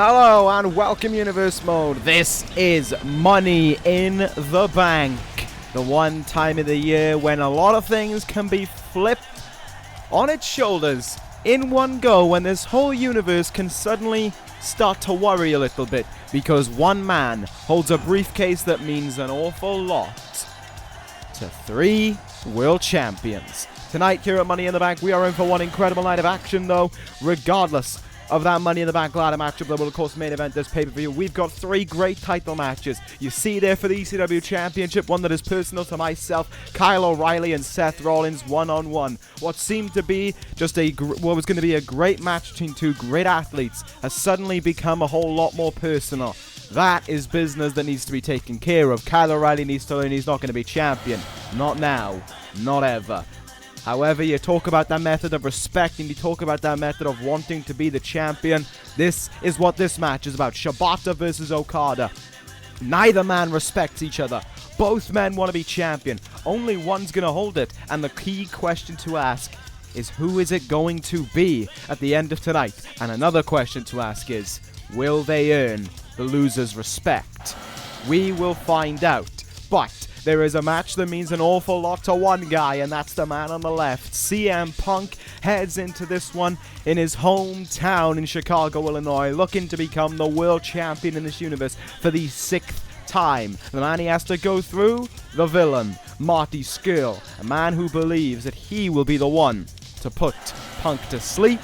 Hello and welcome Universe Mode. This is Money in the Bank. The one time of the year when a lot of things can be flipped on its shoulders in one go, when this whole universe can suddenly start to worry a little bit because one man holds a briefcase that means an awful lot to 3 world champions. Tonight here at Money in the Bank, we are in for one incredible night of action though, regardless of that Money in the Bank ladder matchup that will of course main event this pay-per-view. We've got 3 great title matches. You see there for the ECW Championship, one that is personal to myself, Kyle O'Reilly and Seth Rollins one-on-one. What seemed to be just what was going to be a great match between 2 great athletes has suddenly become a whole lot more personal. That is business that needs to be taken care of. Kyle O'Reilly needs to learn he's not going to be champion. Not now. Not ever. However, you talk about that method of respect and you talk about that method of wanting to be the champion. This is what this match is about. Shibata versus Okada. Neither man respects each other. Both men want to be champion. Only one's going to hold it. And the key question to ask is, who is it going to be at the end of tonight? And another question to ask is, will they earn the loser's respect? We will find out. But there is a match that means an awful lot to one guy, and that's the man on the left. CM Punk heads into this one in his hometown in Chicago, Illinois, looking to become the world champion in this universe for the 6th time. The man he has to go through, the villain, Marty Scurll, a man who believes that he will be the one to put Punk to sleep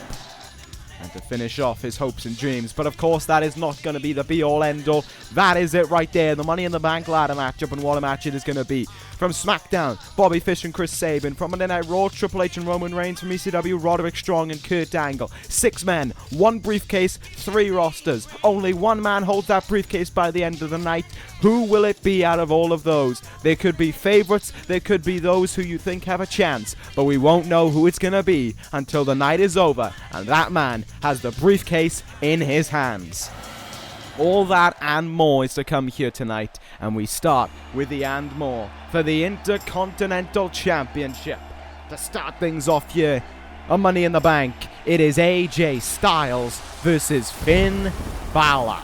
and to finish off his hopes and dreams. But of course that is not going to be the be-all end-all. That is it right there, the Money in the Bank ladder matchup, and what a match it is going to be. From SmackDown, Bobby Fish and Chris Sabin. From Monday Night Raw, Triple H and Roman Reigns. From ECW, Roderick Strong and Kurt Angle. 6 men, 1 briefcase, 3 rosters. Only one man holds that briefcase by the end of the night. Who will it be out of all of those? There could be favorites, there could be those who you think have a chance, but we won't know who it's going to be until the night is over and that man has the briefcase in his hands. All that and more is to come here tonight, and we start with the and more for the Intercontinental Championship. To start things off here on Money in the Bank, it is AJ Styles versus Finn Bálor.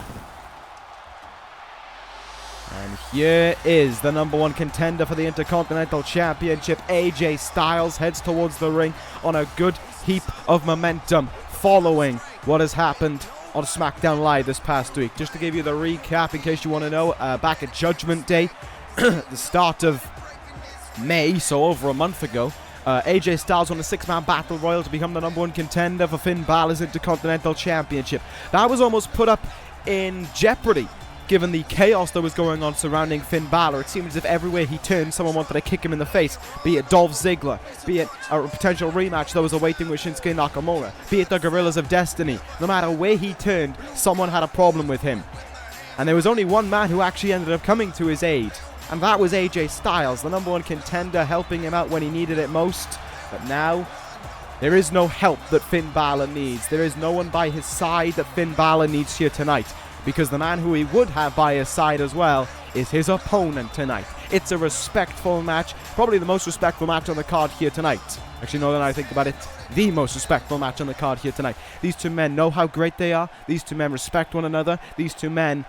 And here is the #1 contender for the Intercontinental Championship. AJ Styles heads towards the ring on a good heap of momentum following what has happened on SmackDown Live this past week. Just to give you the recap in case you want to know, back at Judgment Day, the start of May, so over a month ago, AJ Styles won a 6-man battle royal to become the #1 contender for Finn Bálor's Intercontinental Championship. That was almost put up in jeopardy given the chaos that was going on surrounding Finn Bálor. It seemed as if everywhere he turned, someone wanted to kick him in the face. Be it Dolph Ziggler, be it a potential rematch that was awaiting with Shinsuke Nakamura, be it the Gorillas of Destiny. No matter where he turned, someone had a problem with him. And there was only one man who actually ended up coming to his aid, and that was AJ Styles, the #1 contender, helping him out when he needed it most. But now, there is no help that Finn Bálor needs. There is no one by his side that Finn Bálor needs here tonight, because the man who he would have by his side as well is his opponent tonight. It's a respectful match, probably the most respectful match on the card here tonight. Actually, no, then I think about it, the most respectful match on the card here tonight. These 2 men know how great they are. These 2 men respect one another. These 2 men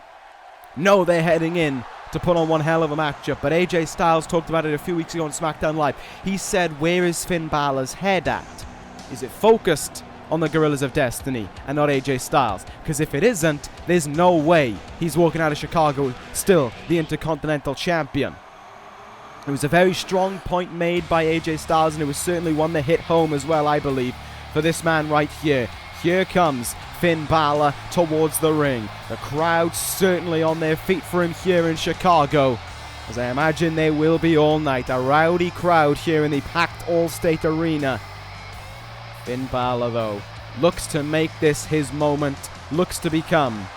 know they're heading in to put on one hell of a matchup. But AJ Styles talked about it a few weeks ago on SmackDown Live. He said, where is Finn Bálor's head at? Is it focused on the Gorillas of Destiny and not AJ Styles? Because if it isn't, there's no way he's walking out of Chicago still the Intercontinental Champion. It was a very strong point made by AJ Styles, and it was certainly one that hit home as well, I believe, for this man right here. Here comes Finn Bálor towards the ring. The crowd certainly on their feet for him here in Chicago, as I imagine they will be all night. A rowdy crowd here in the packed All-State Arena. Finn Bálor, though, looks to make this his moment, looks to become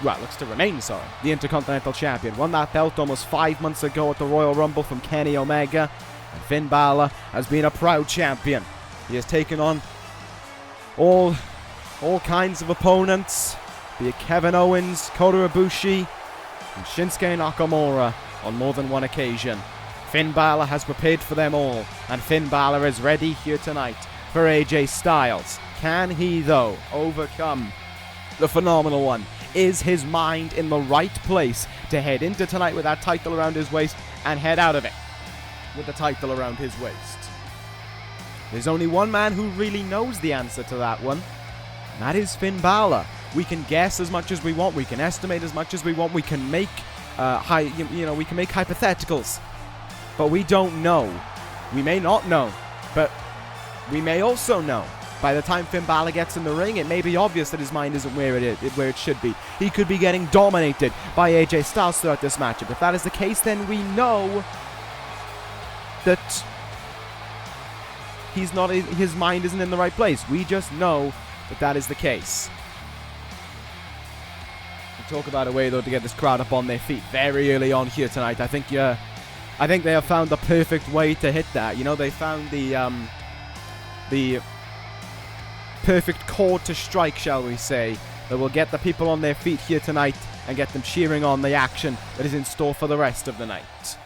looks to remain, the Intercontinental Champion. Won that belt almost 5 months ago at the Royal Rumble from Kenny Omega, and Finn Bálor has been a proud champion. He has taken on all kinds of opponents, be it Kevin Owens, Kota Ibushi, and Shinsuke Nakamura on more than one occasion. Finn Bálor has prepared for them all, and Finn Bálor is ready here tonight for AJ Styles. Can he, though, overcome the phenomenal one. Is his mind in the right place to head into tonight with that title around his waist and head out of it with the title around his waist? There's only one man who really knows the answer to that one, and that is Finn Bálor. We can guess as much as we want, we can estimate as much as we want, we can make we can make hypotheticals, but we don't know. We may not know, but we may also know. By the time Finn Bálor gets in the ring, it may be obvious that his mind isn't where it should be. He could be getting dominated by AJ Styles throughout this matchup. If that is the case, then we know that his mind isn't in the right place. We just know that that is the case. We talk about a way, though, to get this crowd up on their feet very early on here tonight. I think they have found the perfect way to hit that. You know, they found the perfect chord to strike, shall we say, that will get the people on their feet here tonight and get them cheering on the action that is in store for the rest of the night.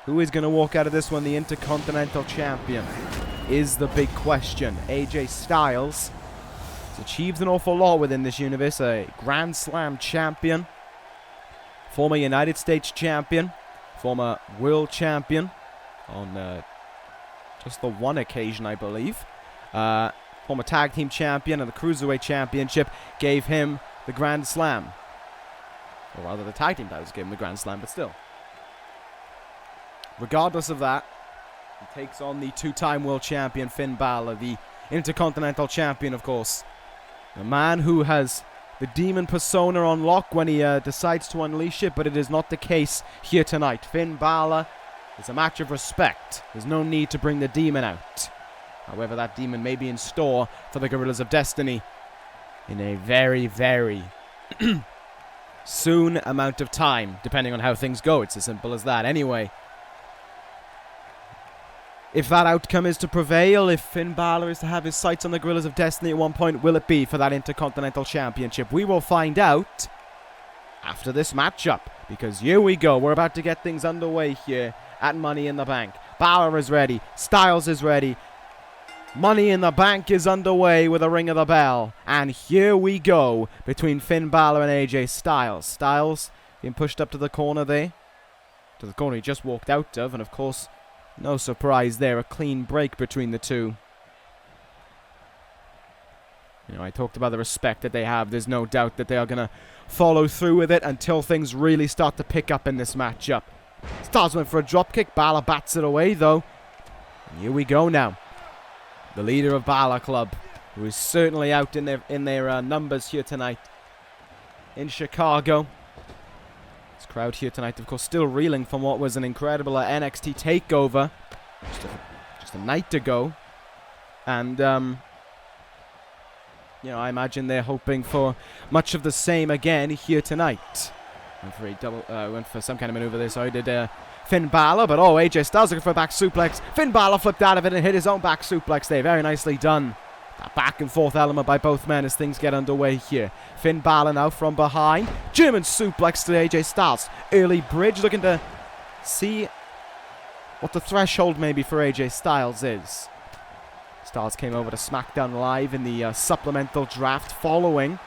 Who is going to walk out of this one the Intercontinental Champion is the big question. AJ Styles has achieved an awful lot within this universe. A Grand Slam champion, former United States champion, former world champion on just the one occasion, I believe. Former tag team champion and the Cruiserweight Championship gave him the Grand Slam. Or rather, the tag team titles gave him the Grand Slam, but still. Regardless of that, he takes on the two-time world champion Finn Bálor, the Intercontinental Champion, of course. The man who has the demon persona on lock when he decides to unleash it, but it is not the case here tonight. Finn Bálor is a match of respect. There's no need to bring the demon out. However, that demon may be in store for the Gorillas of Destiny in a very, very soon amount of time, depending on how things go. It's as simple as that. Anyway, if that outcome is to prevail, if Finn Bálor is to have his sights on the Gorillas of Destiny at one point, will it be for that Intercontinental Championship? We will find out after this matchup, because here we go. We're about to get things underway here at Money in the Bank. Bálor is ready. Styles is ready. Money in the Bank is underway with a ring of the bell. And here we go between Finn Bálor and AJ Styles. Styles being pushed up to the corner there. To the corner he just walked out of. And of course, no surprise there. A clean break between the two. You know, I talked about the respect that they have. There's no doubt that they are going to follow through with it until things really start to pick up in this matchup. Styles went for a dropkick. Bálor bats it away, though. And here we go now. The leader of Bálor Club, who is certainly out in their numbers here tonight in Chicago. This crowd here tonight, of course, still reeling from what was an incredible NXT takeover just a night ago. And, you know, I imagine they're hoping for much of the same again here tonight. Went for some kind of maneuver there, so I did Finn Bálor, but AJ Styles looking for a back suplex. Finn Bálor flipped out of it and hit his own back suplex there. Very nicely done. That back and forth element by both men as things get underway here. Finn Bálor now from behind. German suplex to AJ Styles. Early bridge, looking to see what the threshold maybe for AJ Styles is. Styles came over to SmackDown Live in the supplemental draft following.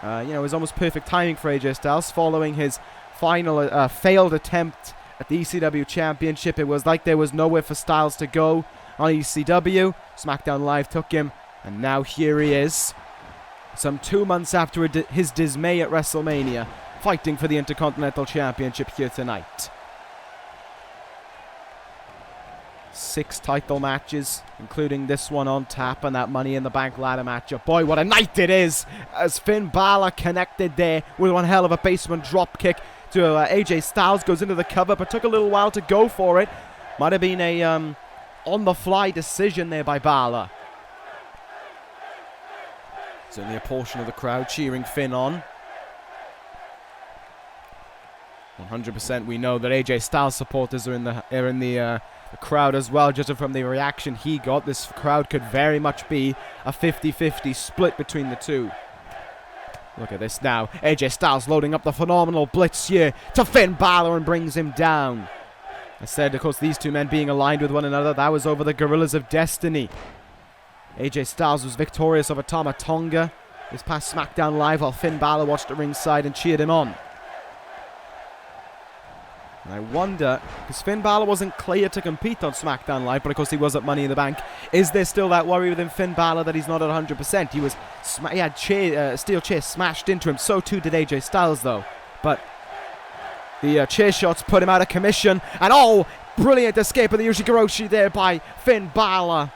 You know, it was almost perfect timing for AJ Styles following his final failed attempt at the ECW Championship. It was like there was nowhere for Styles to go on ECW. SmackDown Live took him, and now here he is. Some 2 months after his dismay at WrestleMania, fighting for the Intercontinental Championship here tonight. 6 title matches, including this one on tap and that Money in the Bank ladder matchup. Boy, what a night it is, as Finn Bálor connected there with one hell of a basement drop kick to AJ Styles. Goes into the cover, but took a little while to go for it. Might have been a on-the-fly decision there by Bálor. Certainly a portion of the crowd cheering Finn on. 100% we know that AJ Styles supporters are in the crowd as well, just from the reaction he got. This crowd could very much be a 50-50 split between the two. Look at this now. AJ Styles loading up the phenomenal blitz here to Finn Bálor and brings him down. I said, of course, these two men being aligned with one another, that was over the Gorillas of Destiny. AJ Styles was victorious over Tama Tonga this past SmackDown Live while Finn Bálor watched at ringside and cheered him on. And I wonder, because Finn Bálor wasn't clear to compete on SmackDown Live, but of course he was at Money in the Bank, is there still that worry within Finn Bálor that he's not at 100%? He had steel chair smashed into him, so too did AJ Styles though. But the chair shots put him out of commission, and oh, brilliant escape of the Ushigoroshi there by Finn Bálor.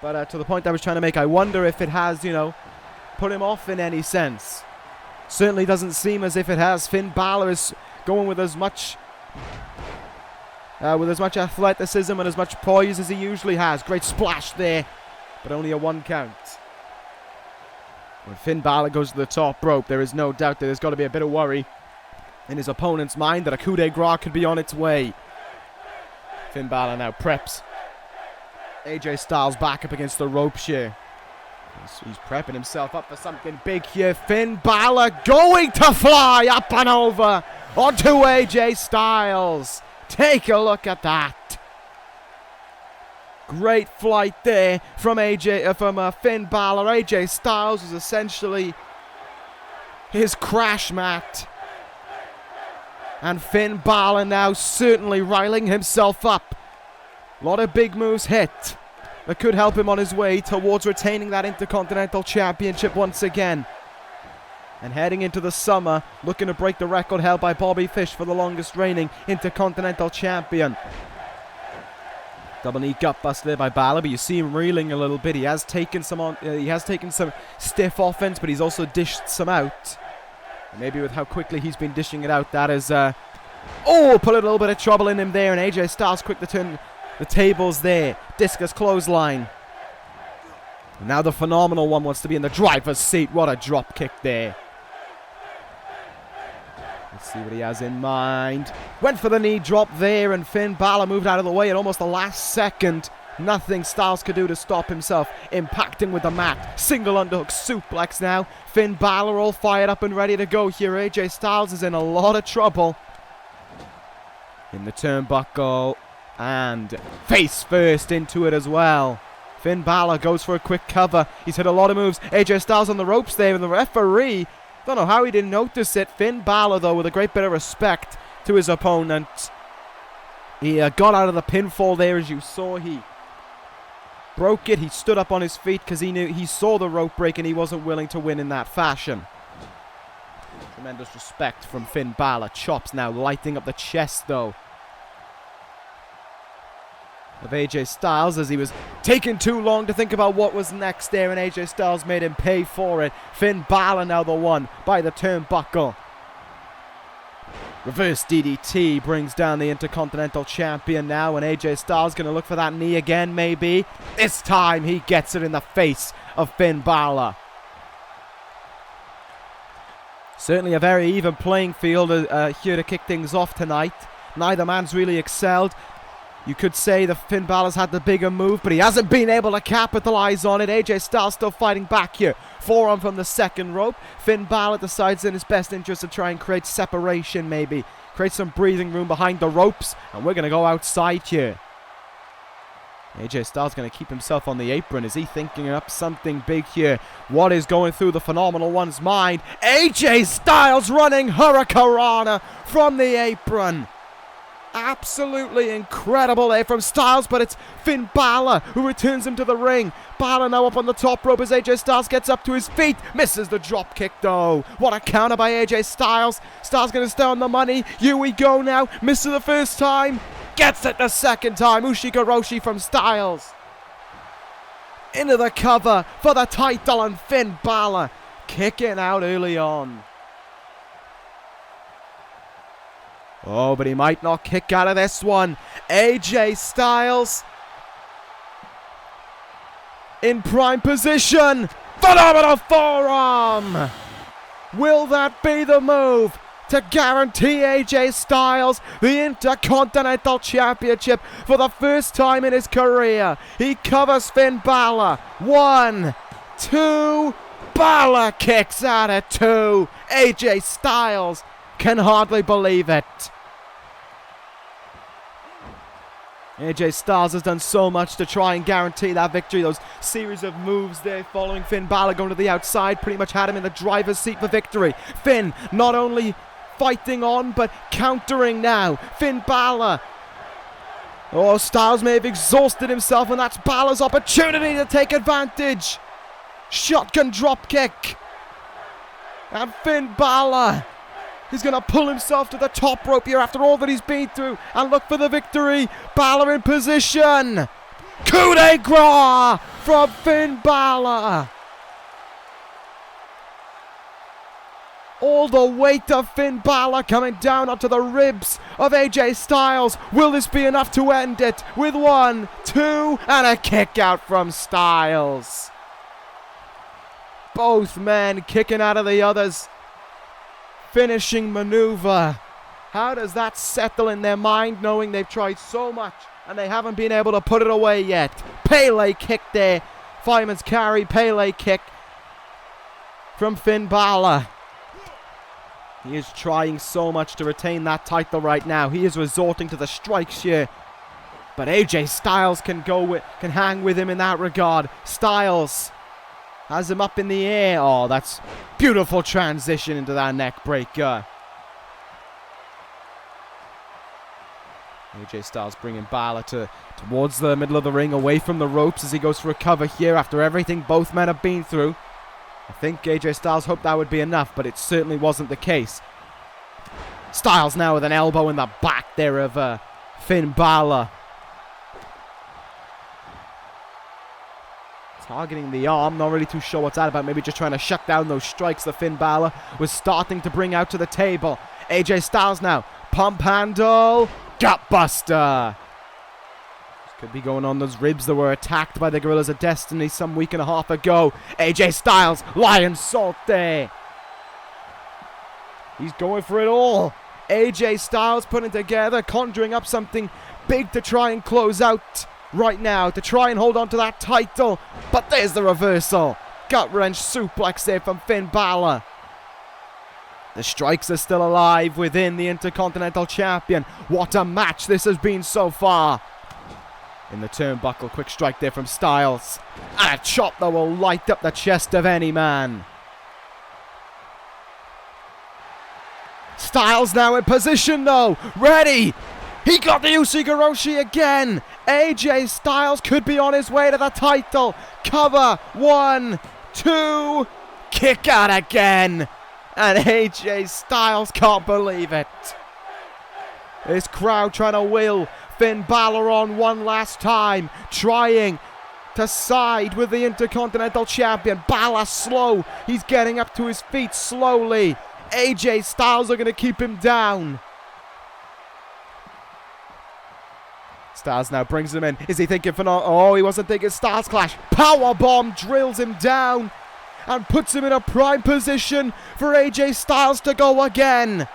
But to the point I was trying to make, I wonder if it has, put him off in any sense. Certainly doesn't seem as if it has. Finn Bálor is going with as much athleticism and as much poise as he usually has. Great splash there, but only a 1 count. When Finn Bálor goes to the top rope, there is no doubt that there's got to be a bit of worry in his opponent's mind that a coup de grace could be on its way. Finn Bálor now preps. AJ Styles back up against the ropes here. He's prepping himself up for something big here. Finn Bálor going to fly up and over onto AJ Styles. Take a look at that. Great flight there from Finn Bálor. AJ Styles is essentially his crash mat. And Finn Bálor now certainly riling himself up. A lot of big moves hit that could help him on his way towards retaining that Intercontinental Championship once again. And heading into the summer, looking to break the record held by Bobby Fish for the longest reigning Intercontinental Champion. Double knee gut bust there by Bálor, but you see him reeling a little bit. He has taken some stiff offense, but he's also dished some out. And maybe with how quickly he's been dishing it out, that is put a little bit of trouble in him there, and AJ Styles quick to turn the tables there. Discus clothesline. And now the phenomenal one wants to be in the driver's seat. What a drop kick there. Let's see what he has in mind. Went for the knee drop there, and Finn Bálor moved out of the way at almost the last second. Nothing Styles could do to stop himself. Impacting with the mat. Single underhook suplex now. Finn Bálor all fired up and ready to go here. AJ Styles is in a lot of trouble. In the turnbuckle. And face first into it as well. Finn Bálor goes for a quick cover. He's hit a lot of moves. AJ Styles on the ropes there, and the referee, don't know how he didn't notice it. Finn Bálor, though, with a great bit of respect to his opponent. He got out of the pinfall there, as you saw. He broke it. He stood up on his feet because he saw the rope break, and he wasn't willing to win in that fashion. Tremendous respect from Finn Bálor. Chops now lighting up the chest, though, of AJ Styles, as he was taking too long to think about what was next there, and AJ Styles made him pay for it. Finn Bálor now the one by the turnbuckle. Reverse DDT brings down the Intercontinental Champion now, and AJ Styles going to look for that knee again, maybe. This time he gets it in the face of Finn Bálor. Certainly a very even playing field here to kick things off tonight. Neither man's really excelled. You could say that Finn Bálor's had the bigger move, but he hasn't been able to capitalize on it. AJ Styles still fighting back here. Forearm from the second rope. Finn Bálor decides in his best interest to try and create separation, maybe. Create some breathing room behind the ropes, and we're going to go outside here. AJ Styles going to keep himself on the apron. Is he thinking up something big here? What is going through the Phenomenal One's mind? AJ Styles running Hurricanrana from the apron. Absolutely incredible there from Styles, but it's Finn Bálor who returns him to the ring. Bálor now up on the top rope as AJ Styles gets up to his feet. Misses the drop kick though. What a counter by AJ Styles. Styles going to stay on the money. Here we go now. Misses the first time. Gets it the second time. Ushigoroshi from Styles. Into the cover for the title, and Finn Bálor kicking out early on. Oh, but he might not kick out of this one. AJ Styles in prime position. Phenomenal forearm. Will that be the move to guarantee AJ Styles the Intercontinental Championship for the first time in his career? He covers Finn Bálor. 1, 2. Bálor kicks out at 2. AJ Styles can hardly believe it. AJ Styles has done so much to try and guarantee that victory. Those series of moves there following Finn Bálor going to the outside pretty much had him in the driver's seat for victory. Finn not only fighting on but countering now. Finn Bálor. Oh, Styles may have exhausted himself, and that's Balor's opportunity to take advantage. Shotgun drop kick. And Finn Bálor. He's going to pull himself to the top rope here after all that he's been through and look for the victory. Bálor in position. Coup de grace from Finn Bálor. All the weight of Finn Bálor coming down onto the ribs of AJ Styles. Will this be enough to end it? With 1, 2, and a kick out from Styles. Both men kicking out of the others. Finishing maneuver. How does that settle in their mind, knowing they've tried so much and they haven't been able to put it away yet? Pele kick there. Fireman's carry, Pele kick from Finn Bálor. He is trying so much to retain that title right now. He is resorting to the strikes here. But AJ Styles can hang with him in that regard. Styles has him up in the air. Oh, that's beautiful transition into that neck breaker. AJ Styles bringing Bálor towards the middle of the ring, away from the ropes as he goes for a cover here after everything both men have been through. I think AJ Styles hoped that would be enough, but it certainly wasn't the case. Styles now with an elbow in the back there of Finn Bálor. Targeting the arm, not really too sure what's that about. Maybe just trying to shut down those strikes that Finn Bálor was starting to bring out to the table. AJ Styles now, pump handle, gutbuster. This could be going on those ribs that were attacked by the Gorillas of Destiny some week and a half ago. AJ Styles, lion salt there. He's going for it all. AJ Styles putting together, conjuring up something big to try and close out right now, to try and hold on to that title. But there's the reversal. Gut-wrench suplex there from Finn Bálor. The strikes are still alive within the Intercontinental Champion. What a match this has been so far. In the turnbuckle, quick strike there from Styles. And a chop that will light up the chest of any man. Styles now in position though. Ready. He got the Usigoroshi again. AJ Styles could be on his way to the title. Cover. 1, 2. Kick out again. And AJ Styles can't believe it. This crowd trying to will Finn Bálor on one last time. Trying to side with the Intercontinental Champion. Bálor slow. He's getting up to his feet slowly. AJ Styles are going to keep him down. Styles now brings him in. Is he thinking for no? Oh, he wasn't thinking Styles Clash. Powerbomb drills him down and puts him in a prime position for AJ Styles to go again.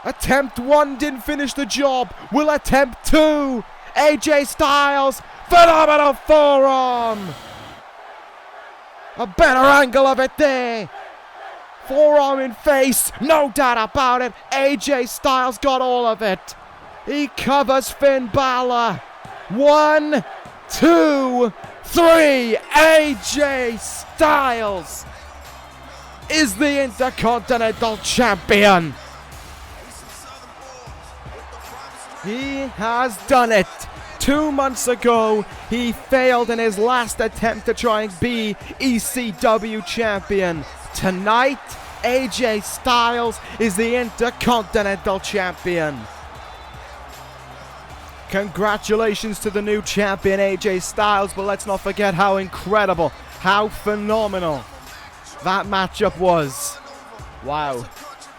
Attempt 1 didn't finish the job. Will attempt 2. AJ Styles, phenomenal forearm. A better angle of it there. Forearm in face, no doubt about it. AJ Styles got all of it. He covers Finn Bálor. 1, 2, 3. AJ Styles is the Intercontinental Champion. He has done it. 2 months ago, he failed in his last attempt to try and be ECW Champion. Tonight, AJ Styles is the Intercontinental Champion. Congratulations to the new champion, AJ Styles, but let's not forget how incredible, how phenomenal that matchup was. Wow.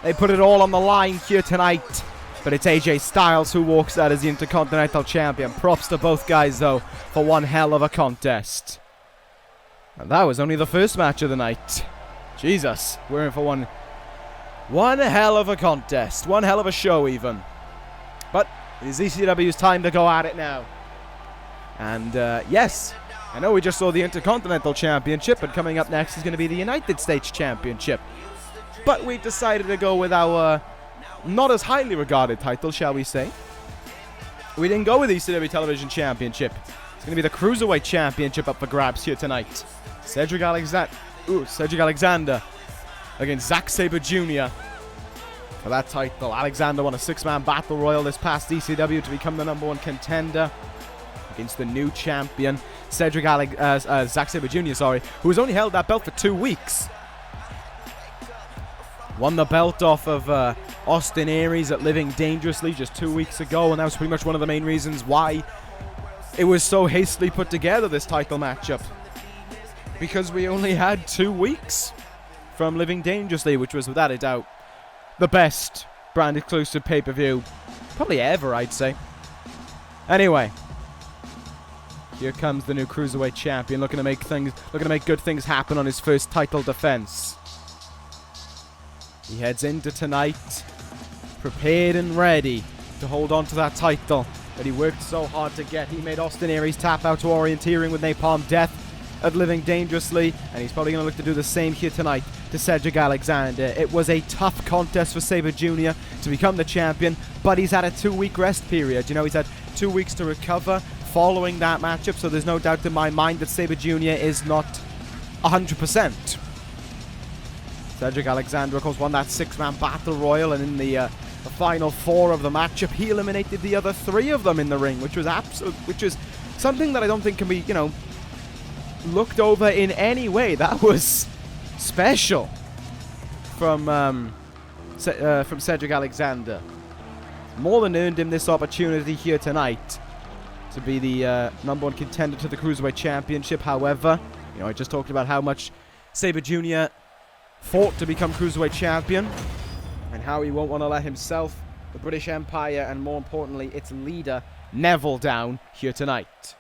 They put it all on the line here tonight, but it's AJ Styles who walks out as the Intercontinental Champion. Props to both guys, though, for one hell of a contest. And that was only the first match of the night. Jesus, we're in for one hell of a contest. One hell of a show, even. But it is ECW's time to go at it now. And yes, I know we just saw the Intercontinental Championship, but coming up next is going to be the United States Championship. But we decided to go with our not as highly regarded title, shall we say. we didn't go with the ECW Television Championship. It's going to be the Cruiserweight Championship up for grabs here tonight. Cedric Alexander against Zack Sabre Jr. for that title. Alexander won a 6-man battle royal this past ECW to become the #1 contender against the new champion, Zack Sabre Jr., who has only held that belt for 2 weeks. Won the belt off of Austin Aries at Living Dangerously just 2 weeks ago, and that was pretty much one of the main reasons why it was so hastily put together, this title matchup. Because we only had 2 weeks from Living Dangerously, which was without a doubt the best brand exclusive pay-per-view probably ever, I'd say. Anyway, here comes the new Cruiserweight champion, looking to make good things happen on his first title defense. He heads into tonight prepared and ready to hold on to that title that he worked so hard to get. He made Austin Aries tap out to orienteering with Napalm Death at Living Dangerously, and he's probably going to look to do the same here tonight to Cedric Alexander. It was a tough contest for Sabre Jr. to become the champion, but he's had a 2-week rest period. You know, he's had 2 weeks to recover following that matchup, so there's no doubt in my mind that Sabre Jr. is not 100%. Cedric Alexander, of course, won that 6-man battle royal, and in the final 4 of the matchup, he eliminated the other 3 of them in the ring, which was something that I don't think can be, looked over in any way. That was special from Cedric Alexander. More than earned him this opportunity here tonight to be the #1 contender to the Cruiserweight Championship. However, I just talked about how much Sabre Jr. fought to become Cruiserweight Champion, and how he won't want to let himself, the British Empire, and more importantly, its leader, Neville, down here tonight.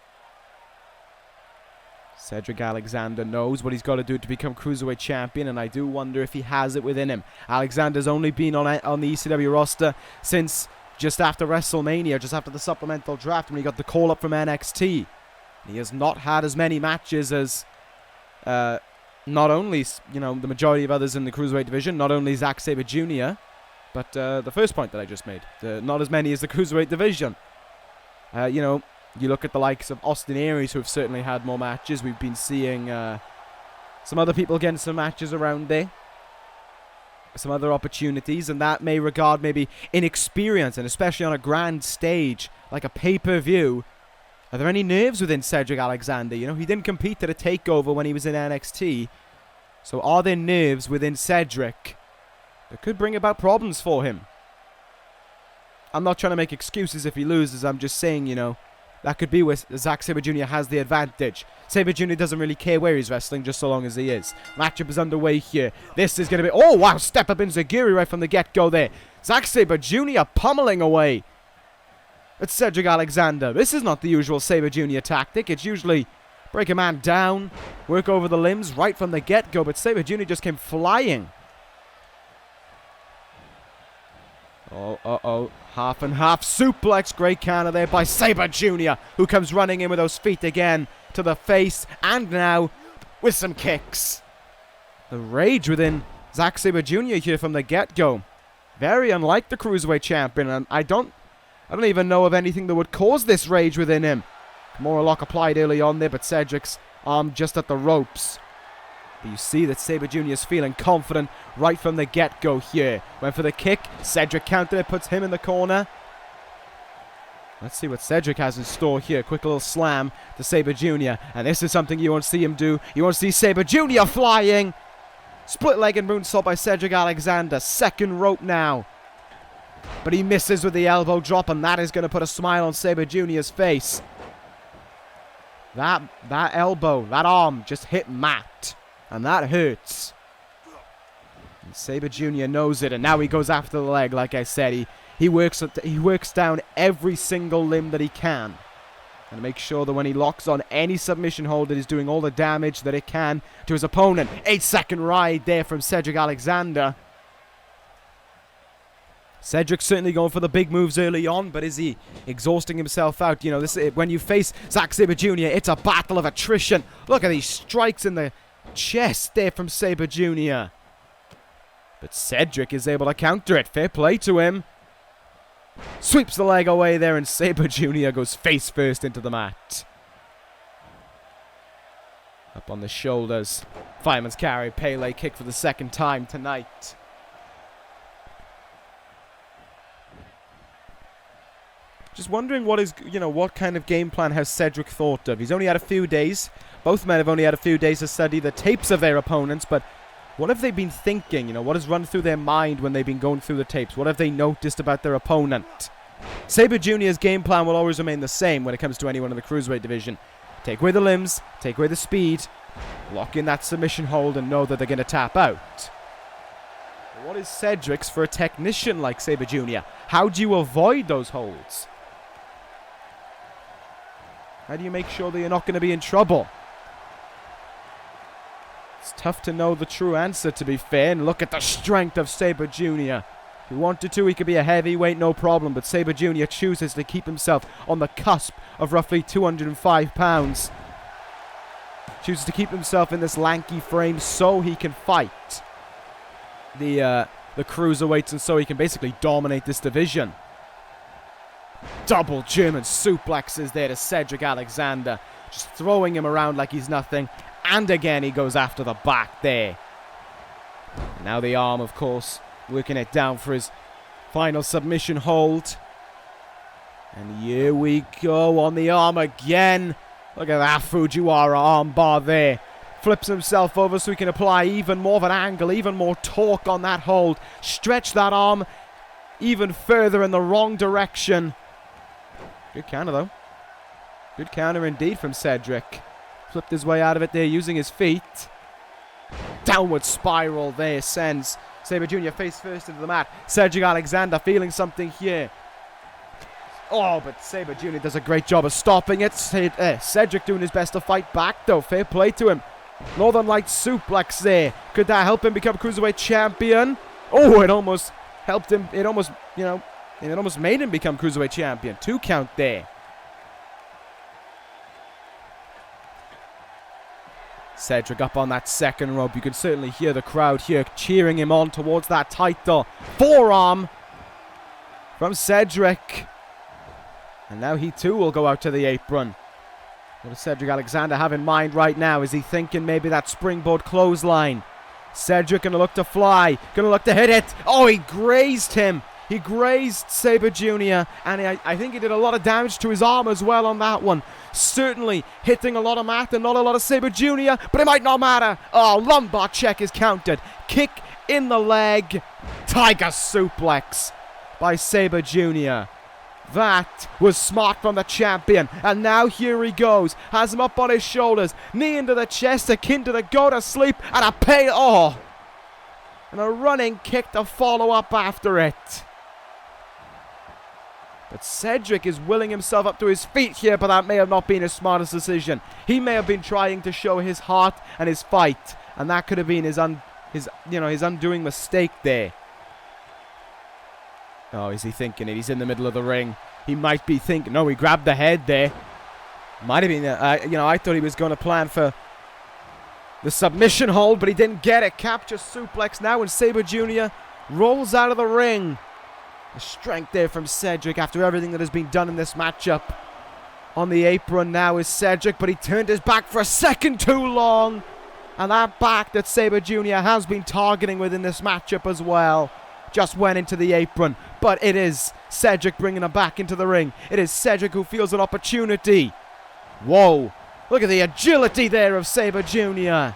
Cedric Alexander knows what he's got to do to become Cruiserweight Champion, and I do wonder if he has it within him. Alexander's only been on the ECW roster since just after WrestleMania, just after the supplemental draft, when he got the call-up from NXT. He has not had as many matches as not only, the majority of others in the Cruiserweight division, not only Zack Sabre Jr., but the first point that I just made, not as many as the Cruiserweight division. You look at the likes of Austin Aries, who have certainly had more matches. We've been seeing some other people getting some matches around there, some other opportunities, and that may regard maybe inexperience, and especially on a grand stage like a pay-per-view. Are there any nerves within Cedric Alexander? He didn't compete at a takeover when he was in NXT. So are there nerves within Cedric that could bring about problems for him? I'm not trying to make excuses if he loses. I'm just saying, that could be where Zack Sabre Jr. has the advantage. Sabre Jr. doesn't really care where he's wrestling, just so long as he is. Matchup is underway here. This is going to be... Oh, wow, step up Enziguri right from the get-go there. Zack Sabre Jr. pummeling away. It's Cedric Alexander. This is not the usual Sabre Jr. tactic. It's usually break a man down, work over the limbs right from the get-go, but Sabre Jr. just came flying. Oh, half and half suplex. Great counter there by Sabre Jr., who comes running in with those feet again to the face, and now with some kicks. The rage within Zack Sabre Jr. here from the get-go. Very unlike the Cruiserweight Champion, and I don't even know of anything that would cause this rage within him. Kimura lock applied early on there, but Cedric's arm just at the ropes. But you see that Sabre Jr. is feeling confident right from the get-go here. Went for the kick. Cedric countered it, puts him in the corner. Let's see what Cedric has in store here. Quick little slam to Sabre Jr. And this is something you won't see him do. You won't see Sabre Jr. flying. Split-legged moonsault by Cedric Alexander. Second rope now. But he misses with the elbow drop, and that is going to put a smile on Sabre Jr.'s face. That elbow, that arm just hit mat. And that hurts. And Sabre Jr. knows it, and now he goes after the leg. Like I said, he works down every single limb that he can, and make sure that when he locks on any submission hold, that he's doing all the damage that it can to his opponent. 8-second ride there from Cedric Alexander. Cedric certainly going for the big moves early on, but is he exhausting himself out? When you face Zack Sabre Jr., it's a battle of attrition. Look at these strikes in the chest there from Sabre Jr. But Cedric is able to counter it. Fair play to him. Sweeps the leg away there, and Sabre Jr. goes face first into the mat. Up on the shoulders. Fireman's carry, Pele kick for the second time tonight. Just wondering what kind of game plan has Cedric thought of. He's only had a few days. Both men have only had a few days to study the tapes of their opponents, but what have they been thinking? What has run through their mind when they've been going through the tapes? What have they noticed about their opponent? Sabre Jr.'s game plan will always remain the same when it comes to anyone in the Cruiserweight division. Take away the limbs, take away the speed, lock in that submission hold and know that they're going to tap out. But what is Cedric's for a technician like Sabre Jr.? How do you avoid those holds? How do you make sure that you're not going to be in trouble? It's tough to know the true answer, to be fair, and look at the strength of Sabre Jr. If he wanted to, he could be a heavyweight, no problem, but Sabre Jr. chooses to keep himself on the cusp of roughly 205 pounds. Chooses to keep himself in this lanky frame so he can fight the cruiserweights and so he can basically dominate this division. Double German suplexes there to Cedric Alexander, just throwing him around like he's nothing. And again, he goes after the back there. And now the arm, of course, working it down for his final submission hold. And here we go on the arm again. Look at that Fujiwara arm bar there. Flips himself over so he can apply even more of an angle, even more torque on that hold. Stretch that arm even further in the wrong direction. Good counter, though. Good counter indeed from Cedric. Flipped his way out of it there using his feet. Downward spiral there sends Sabre Jr. face first into the mat. Cedric Alexander feeling something here. Oh, but Sabre Jr. does a great job of stopping it. Cedric doing his best to fight back, though. Fair play to him. Northern Light suplex there. Could that help him become Cruiserweight champion? Oh, it almost helped him. It almost made him become Cruiserweight champion. 2 count there. Cedric up on that second rope. You can certainly hear the crowd here cheering him on towards that title. Forearm from Cedric. And now he too will go out to the apron. What does Cedric Alexander have in mind right now? Is he thinking maybe that springboard clothesline? Cedric going to look to fly. Going to look to hit it. Oh, he grazed him. He grazed Sabre Jr. And I think he did a lot of damage to his arm as well on that one. Certainly hitting a lot of mat and not a lot of Sabre Jr. But it might not matter. Oh, lumbar check is counted. Kick in the leg. Tiger suplex by Sabre Jr. That was smart from the champion. And now here he goes. Has him up on his shoulders. Knee into the chest, akin to the go to sleep. And a pay. Oh. And a running kick to follow up after it. But Cedric is willing himself up to his feet here, but that may have not been his smartest decision. He may have been trying to show his heart and his fight. And that could have been his undoing mistake there. Oh, is he thinking it? He's in the middle of the ring. He might be thinking... No, he grabbed the head there. Might have been... I thought he was going to plan for the submission hold, but he didn't get it. Capture suplex now, and Sabre Jr. rolls out of the ring. The strength there from Cedric after everything that has been done in this matchup. On the apron now is Cedric, but he turned his back for a second too long. And that back that Sabre Jr. has been targeting within this matchup as well just went into the apron. But it is Cedric bringing him back into the ring. It is Cedric who feels an opportunity. Whoa. Look at the agility there of Sabre Jr.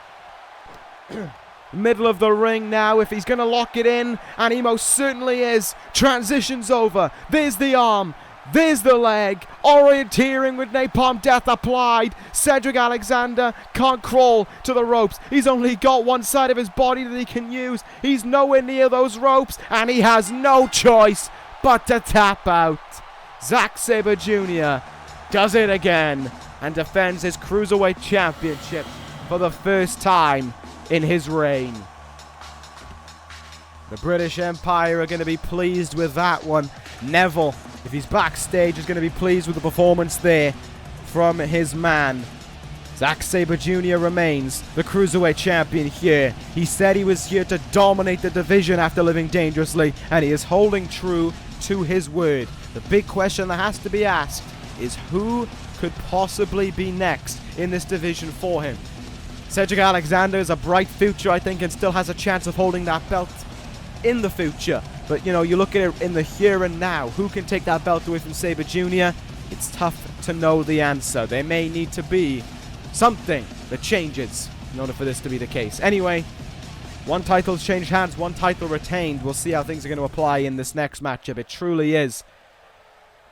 Middle of the ring now, if he's going to lock it in, and he most certainly is. Transitions over. There's the arm. There's the leg. Orienteering with Napalm Death applied. Cedric Alexander can't crawl to the ropes. He's only got one side of his body that he can use. He's nowhere near those ropes, and he has no choice but to tap out. Zack Sabre Jr. does it again and defends his Cruiserweight Championship for the first time in his reign. The British Empire are going to be pleased with that one. Neville, if he's backstage, is going to be pleased with the performance there from his man. Zack Sabre Jr. remains the Cruiserweight Champion here. He said he was here to dominate the division after living dangerously, and he is holding true to his word. The big question that has to be asked is who could possibly be next in this division for him. Cedric Alexander is a bright future, I think, and still has a chance of holding that belt in the future. But, you know, you look at it in the here and now. Who can take that belt away from Sabre Jr.? It's tough to know the answer. There may need to be something that changes in order for this to be the case. Anyway, one title's changed hands, one title retained. We'll see how things are going to apply in this next matchup. It truly is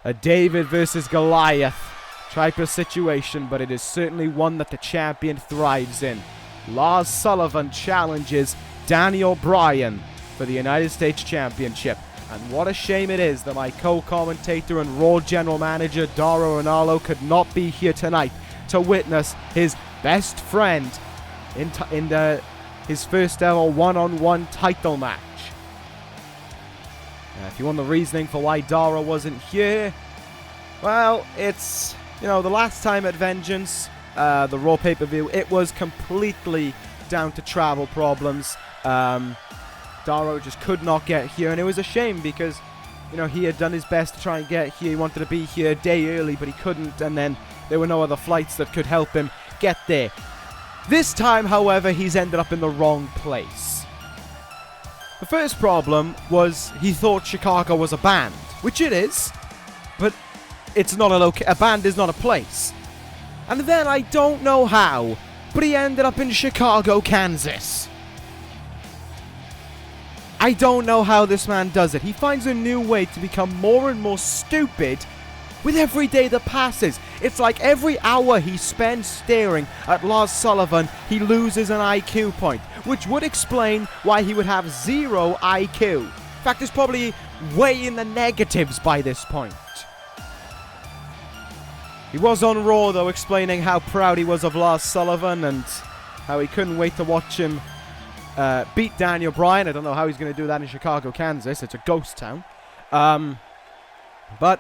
a David versus Goliath type of situation, but it is certainly one that the champion thrives in. Lars Sullivan challenges Daniel Bryan for the United States Championship. And what a shame it is that my co-commentator and Raw General Manager Dara Ronaldo could not be here tonight to witness his best friend in his first ever one-on-one title match. If you want the reasoning for why Dara wasn't here, well, it's, you know, the last time at Vengeance, the Raw pay-per-view, it was completely down to travel problems. Dara just could not get here, and it was a shame because, you know, he had done his best to try and get here. He wanted to be here a day early, but he couldn't, and then there were no other flights that could help him get there. This time, however, he's ended up in the wrong place. The first problem was he thought Chicago was a band, which it is, but it's not a band is not a place. And then I don't know how, but he ended up in Chicago, Kansas. I don't know how this man does it. He finds a new way to become more and more stupid with every day that passes. It's like every hour he spends staring at Lars Sullivan, he loses an IQ point, which would explain why he would have 0 IQ. In fact, it's probably way in the negatives by this point. He was on Raw, though, explaining how proud he was of Lars Sullivan and how he couldn't wait to watch him beat Daniel Bryan. I don't know how he's going to do that in Chicago, Kansas. It's a ghost town. But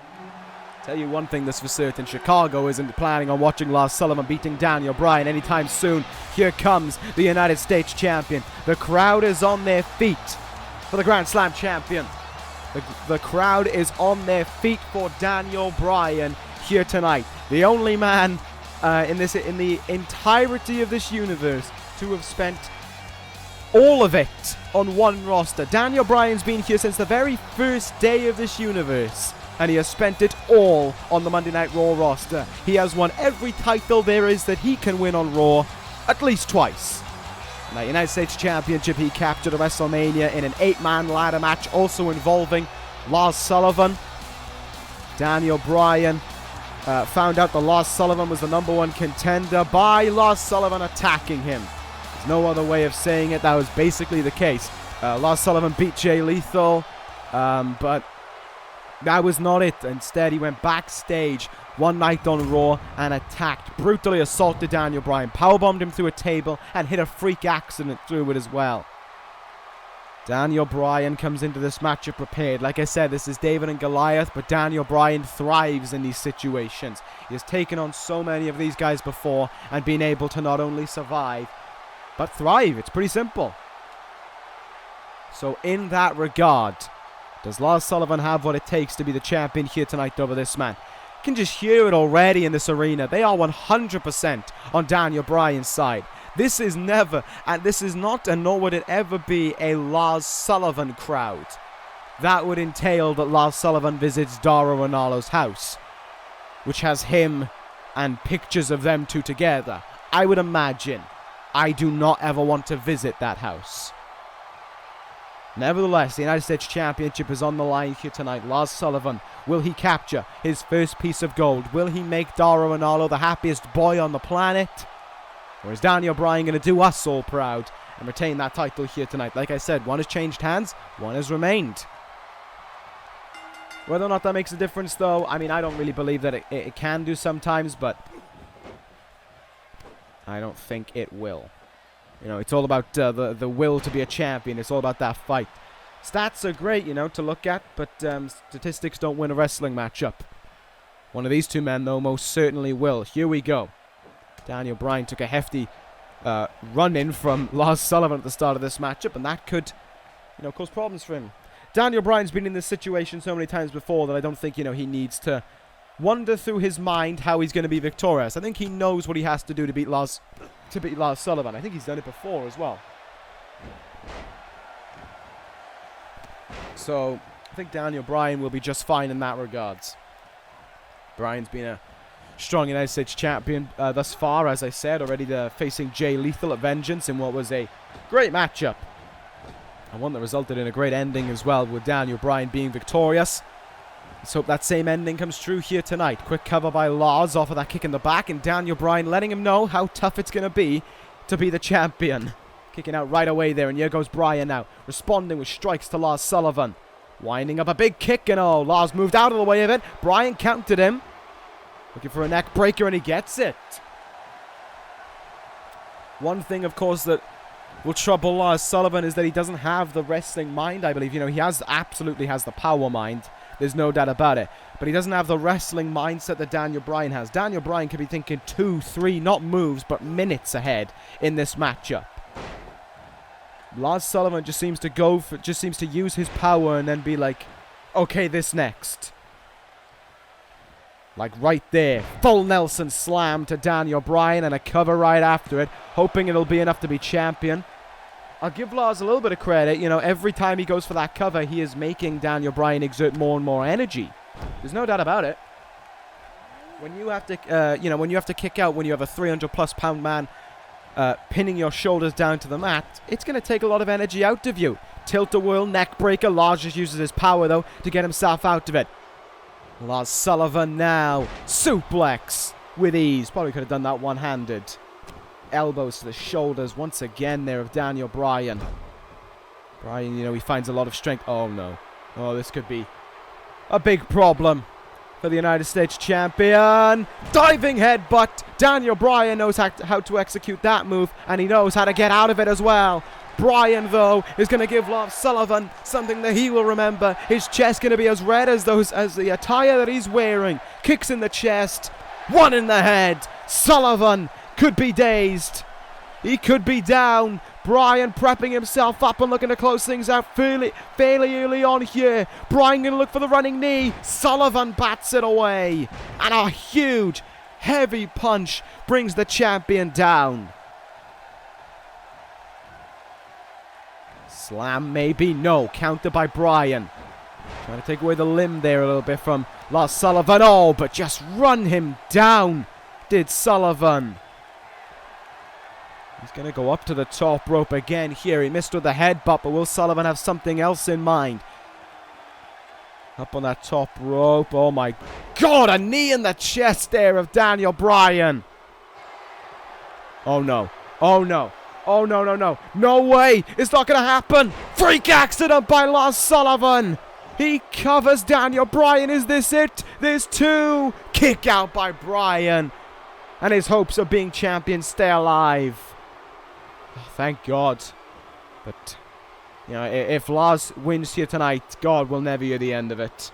tell you one thing that's for certain, Chicago isn't planning on watching Lars Sullivan beating Daniel Bryan anytime soon. Here comes the United States Champion. The crowd is on their feet for the Grand Slam Champion. The crowd is on their feet for Daniel Bryan here tonight. The only man in the entirety of this universe to have spent all of it on one roster. Daniel Bryan's been here since the very first day of this universe, and he has spent it all on the Monday Night Raw roster. He has won every title there is that he can win on Raw, at least twice. And the United States Championship he captured at WrestleMania in an 8-man ladder match, also involving Lars Sullivan. Daniel Bryan found out that Lars Sullivan was the #1 contender by Lars Sullivan attacking him. There's no other way of saying it. That was basically the case. Lars Sullivan beat Jay Lethal, but that was not it. Instead, he went backstage one night on Raw and attacked, brutally assaulted Daniel Bryan, powerbombed him through a table, and hit a freak accident through it as well. Daniel Bryan comes into this matchup prepared. Like I said, this is David and Goliath, but Daniel Bryan thrives in these situations. He has taken on so many of these guys before and been able to not only survive, but thrive. It's pretty simple. So in that regard, does Lars Sullivan have what it takes to be the champion here tonight over this man? You can just hear it already in this arena. They are 100% on Daniel Bryan's side. This is never, and this is not, and nor would it ever be, a Lars Sullivan crowd. That would entail that Lars Sullivan visits Dara Ronaldo's house, which has him and pictures of them two together. I would imagine. I do not ever want to visit that house. Nevertheless, the United States Championship is on the line here tonight. Lars Sullivan, will he capture his first piece of gold? Will he make Dara Ronaldo the happiest boy on the planet? Or is Daniel Bryan going to do us all proud and retain that title here tonight? Like I said, one has changed hands, one has remained. Whether or not that makes a difference, though, I mean, I don't really believe that it can do sometimes, but I don't think it will. You know, it's all about the will to be a champion. It's all about that fight. Stats are great, you know, to look at, but statistics don't win a wrestling matchup. One of these two men, though, most certainly will. Here we go. Daniel Bryan took a hefty run-in from Lars Sullivan at the start of this matchup, and that could, you know, cause problems for him. Daniel Bryan's been in this situation so many times before that I don't think, he needs to wonder through his mind how he's going to be victorious. I think he knows what he has to do to beat Lars Sullivan. I think he's done it before as well. So, I think Daniel Bryan will be just fine in that regards. Bryan's been a strong United States champion thus far, as I said, already facing Jay Lethal at Vengeance in what was a great matchup. And one that resulted in a great ending as well, with Daniel Bryan being victorious. Let's hope that same ending comes true here tonight. Quick cover by Lars off of that kick in the back, and Daniel Bryan letting him know how tough it's going to be the champion. Kicking out right away there, and here goes Bryan now, responding with strikes to Lars Sullivan. Winding up a big kick, and Lars moved out of the way of it. Bryan countered him. Looking for a neck breaker, and he gets it. One thing, of course, that will trouble Lars Sullivan is that he doesn't have the wrestling mind, I believe. He absolutely has the power mind. There's no doubt about it. But he doesn't have the wrestling mindset that Daniel Bryan has. Daniel Bryan could be thinking 2, 3, not moves, but minutes ahead in this matchup. Lars Sullivan just seems to use his power and then be like, okay, this next. Like right there. Full Nelson slam to Daniel Bryan and a cover right after it. Hoping it'll be enough to be champion. I'll give Lars a little bit of credit. Every time he goes for that cover, he is making Daniel Bryan exert more and more energy. There's no doubt about it. When you have to, when you have to kick out, when you have a 300+ pound man pinning your shoulders down to the mat, it's going to take a lot of energy out of you. Tilt-a-whirl, neck breaker. Lars just uses his power, though, to get himself out of it. Lars Sullivan now. Suplex with ease. Probably could have done that one-handed. Elbows to the shoulders once again there of Daniel Bryan. Bryan, he finds a lot of strength. Oh, no. Oh, this could be a big problem for the United States champion. Diving headbutt. Daniel Bryan knows how to execute that move, and he knows how to get out of it as well. Bryan, though, is going to give Lars Sullivan something that he will remember. His chest going to be as red as the attire that he's wearing. Kicks in the chest. One in the head. Sullivan could be dazed. He could be down. Bryan prepping himself up and looking to close things out fairly early on here. Bryan going to look for the running knee. Sullivan bats it away. And a huge, heavy punch brings the champion down. Slam maybe. No. Counter by Bryan. Trying to take away the limb there a little bit from Lars Sullivan. Oh, but just run him down, did Sullivan. He's going to go up to the top rope again here. He missed with the headbutt, but will Sullivan have something else in mind? Up on that top rope. Oh, my God. A knee in the chest there of Daniel Bryan. Oh, no. Oh, no. Oh, no, no, no. No way. It's not going to happen. Freak accident by Lars Sullivan. He covers Daniel Bryan. Is this it? There's two. Kick out by Bryan. And his hopes of being champion stay alive. Oh, thank God. But, if Lars wins here tonight, God will never hear the end of it.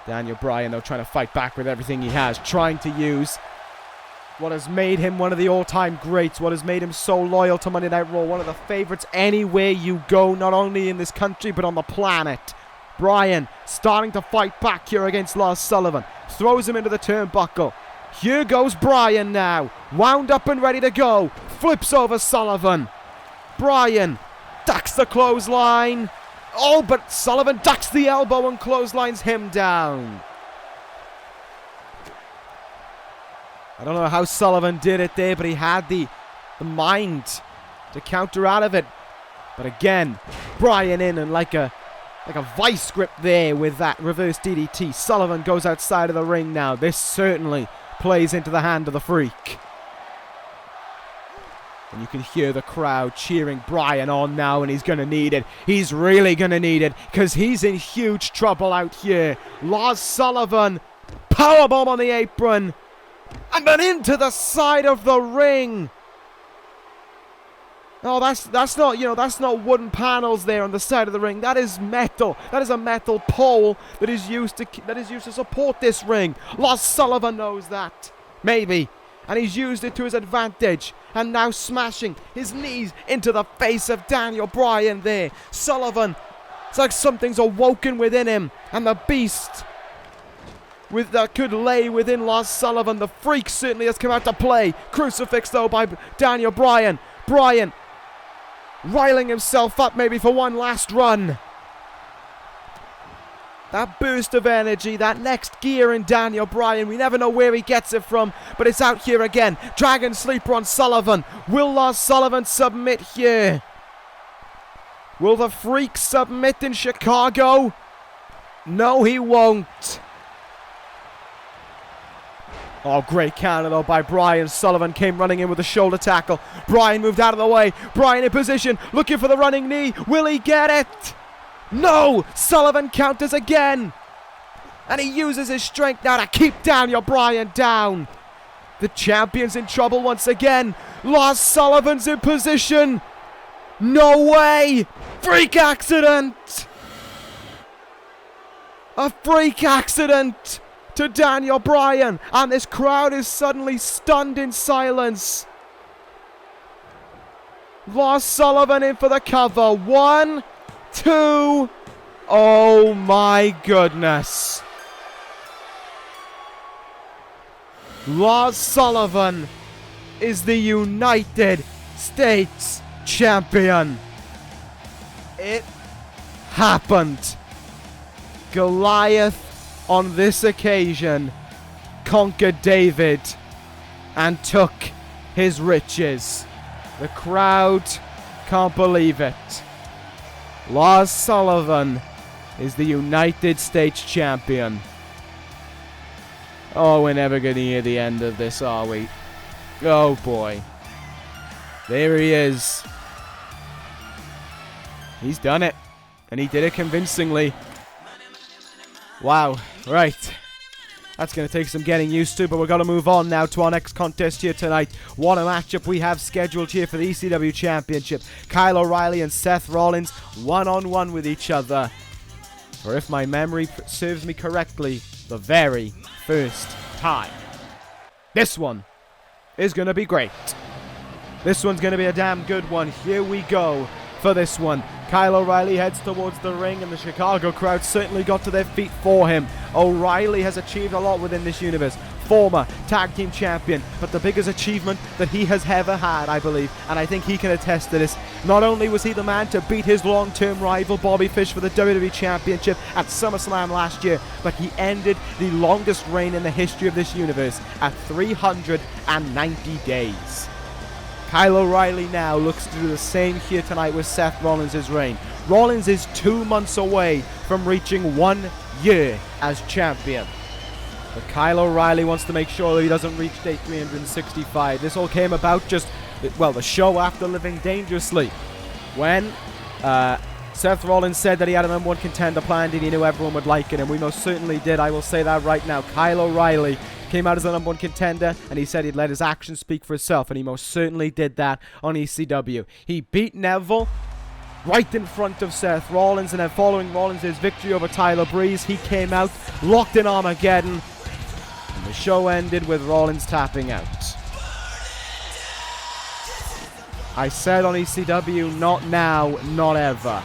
Daniel Bryan, though, trying to fight back with everything he has. Trying to use what has made him one of the all-time greats. What has made him so loyal to Monday Night Raw. One of the favorites anywhere you go, not only in this country, but on the planet. Bryan starting to fight back here against Lars Sullivan. Throws him into the turnbuckle. Here goes Bryan now. Wound up and ready to go. Flips over Sullivan. Bryan ducks the clothesline. Oh, but Sullivan ducks the elbow and clotheslines him down. I don't know how Sullivan did it there, but he had the mind to counter out of it. But again, Bryan in and like a vice grip there with that reverse DDT. Sullivan goes outside of the ring now. This certainly plays into the hand of the Freak. And you can hear the crowd cheering Bryan on now, and he's going to need it. He's really going to need it, because he's in huge trouble out here. Lars Sullivan, powerbomb on the apron, and then into the side of the ring. No, that's not, that's not wooden panels there on the side of the ring. That is metal. That is a metal pole that is used to support this ring. Lars Sullivan knows that. Maybe. And he's used it to his advantage. and now smashing his knees into the face of Daniel Bryan there. Sullivan, it's like something's awoken within him, and the beast that could lay within Lars Sullivan, the freak, certainly has come out to play. Crucifix though by Daniel Bryan. Bryan riling himself up maybe for one last run. That burst of energy, that next gear in Daniel Bryan, we never know where he gets it from, but it's out here again. Dragon Sleeper on Sullivan. Will Lars Sullivan submit here? Will the freak submit in Chicago? No, he won't. Oh, great counter though by Bryan. Sullivan came running in with a shoulder tackle. Bryan moved out of the way. Bryan in position, looking for the running knee. Will he get it? No! Sullivan counters again. And he uses his strength now to keep Daniel Bryan down. The champion's in trouble once again. Lars Sullivan's in position. No way! Freak accident! A freak accident to Daniel Bryan, and this crowd is suddenly stunned in silence. Lars Sullivan in for the cover. 1, 2. Oh my goodness. Lars Sullivan is the United States Champion. It happened. Goliath on this occasion conquered David and took his riches. The crowd can't believe it. Lars Sullivan is the United States Champion. Oh, we're never going to hear the end of this, are we? Oh boy. There he is. He's done it. And he did it convincingly. Wow. Right. That's going to take some getting used to, but we're going to move on now to our next contest here tonight. What a matchup we have scheduled here for the ECW Championship. Kyle O'Reilly and Seth Rollins one-on-one with each other. Or if my memory serves me correctly, the very first time. This one is going to be great. This one's going to be a damn good one. Here we go for this one. Kyle O'Reilly heads towards the ring, and the Chicago crowd certainly got to their feet for him. O'Reilly has achieved a lot within this universe. Former tag team champion, but the biggest achievement that he has ever had, I believe, and I think he can attest to this. Not only was he the man to beat his long-term rival Bobby Fish for the WWE Championship at SummerSlam last year, but he ended the longest reign in the history of this universe at 390 days. Kyle O'Reilly now looks to do the same here tonight with Seth Rollins' reign. Rollins is 2 months away from reaching 1 year as champion. But Kyle O'Reilly wants to make sure that he doesn't reach day 365. This all came about just, well, the show after Living Dangerously, when Seth Rollins said that he had a #1 contender planned and he knew everyone would like it, and we most certainly did. I will say that right now. Kyle O'Reilly came out as the #1 contender, and he said he'd let his actions speak for itself, and he most certainly did that on ECW. He beat Neville right in front of Seth Rollins, and then following Rollins' victory over Tyler Breeze, he came out, locked in Armageddon, and the show ended with Rollins tapping out. I said on ECW, not now, not ever.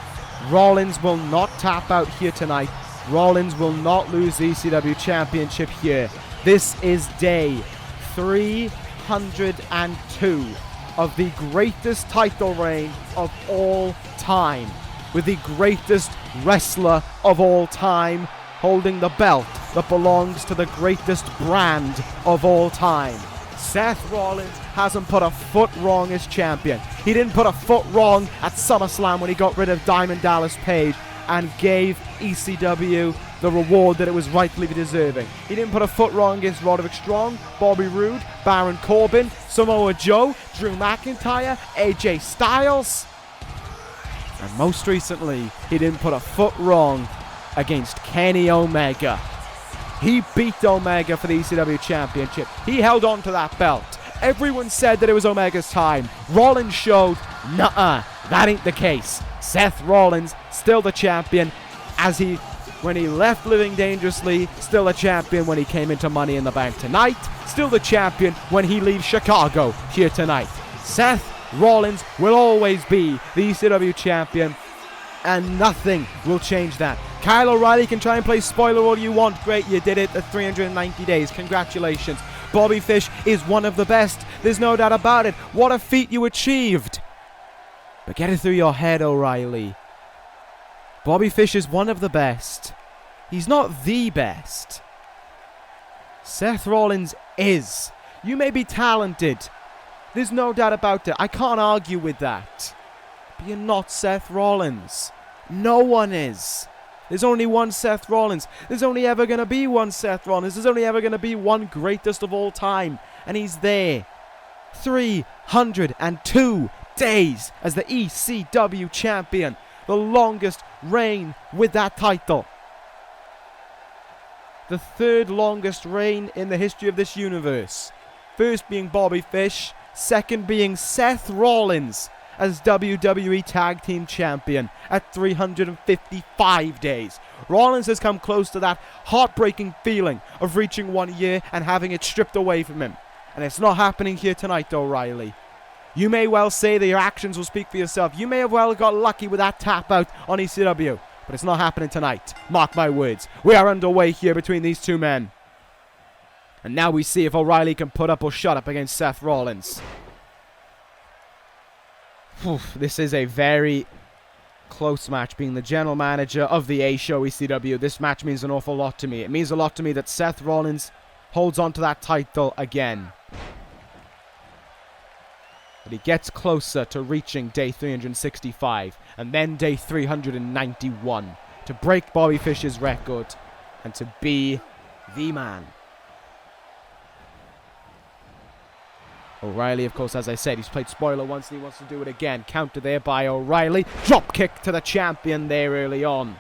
Rollins will not tap out here tonight. Rollins will not lose the ECW Championship here. This is day 302 of the greatest title reign of all time, with the greatest wrestler of all time holding the belt that belongs to the greatest brand of all time. Seth Rollins hasn't put a foot wrong as champion. He didn't put a foot wrong at SummerSlam when he got rid of Diamond Dallas Page and gave ECW the reward that it was rightfully deserving. He didn't put a foot wrong against Roderick Strong, Bobby Roode, Baron Corbin, Samoa Joe, Drew McIntyre, AJ Styles. And most recently, he didn't put a foot wrong against Kenny Omega. He beat Omega for the ECW Championship. He held on to that belt. Everyone said that it was Omega's time. Rollins showed, nuh-uh, that ain't the case. Seth Rollins, still the champion, when he left Living Dangerously, still a champion when he came into Money in the Bank tonight, still the champion when he leaves Chicago here tonight. Seth Rollins will always be the ECW champion, and nothing will change that. Kyle O'Reilly can try and play spoiler all you want. Great, you did it at 390 days. Congratulations. Bobby Fish is one of the best. There's no doubt about it. What a feat you achieved. But get it through your head, O'Reilly. Bobby Fish is one of the best. He's not the best. Seth Rollins is. You may be talented. There's no doubt about it. I can't argue with that. But you're not Seth Rollins. No one is. There's only one Seth Rollins. There's only ever going to be one Seth Rollins. There's only ever going to be one greatest of all time. And he's there. 302 days as the ECW champion. The longest reign with that title. The third longest reign in the history of this universe. First being Bobby Fish. Second being Seth Rollins as WWE Tag Team Champion at 355 days. Rollins has come close to that heartbreaking feeling of reaching 1 year and having it stripped away from him. And it's not happening here tonight, O'Reilly. You may well say that your actions will speak for yourself. You may have well got lucky with that tap out on ECW. But it's not happening tonight. Mark my words. We are underway here between these two men. And now we see if O'Reilly can put up or shut up against Seth Rollins. This is a very close match. Being the general manager of the A-Show ECW, this match means an awful lot to me. It means a lot to me that Seth Rollins holds on to that title again. But he gets closer to reaching day 365 and then day 391 to break Bobby Fish's record and to be the man. O'Reilly, of course, as I said, he's played spoiler once and he wants to do it again. Counter there by O'Reilly. Drop kick to the champion there early on.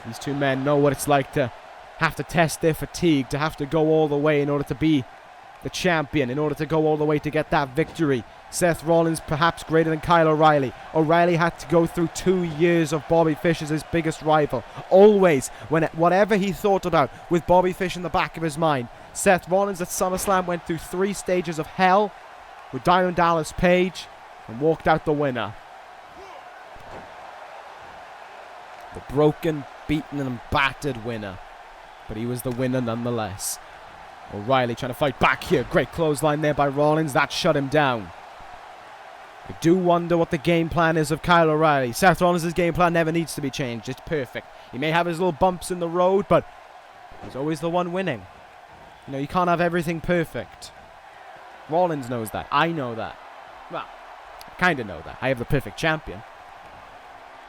These two men know what it's like to have to test their fatigue, to have to go all the way in order to be the champion, in order to go all the way to get that victory. Seth Rollins perhaps greater than Kyle O'Reilly. O'Reilly had to go through 2 years of Bobby Fish as his biggest rival. Always, whatever he thought about with Bobby Fish in the back of his mind. Seth Rollins at SummerSlam went through 3 stages of hell with Diamond Dallas Page and walked out the winner. The broken, beaten and battered winner. But he was the winner nonetheless. O'Reilly trying to fight back here. Great clothesline there by Rollins. That shut him down. I do wonder what the game plan is of Kyle O'Reilly. Seth Rollins' game plan never needs to be changed. It's perfect. He may have his little bumps in the road, but he's always the one winning. You know, you can't have everything perfect. Rollins knows that. I know that. Well, I kind of know that. I have the perfect champion.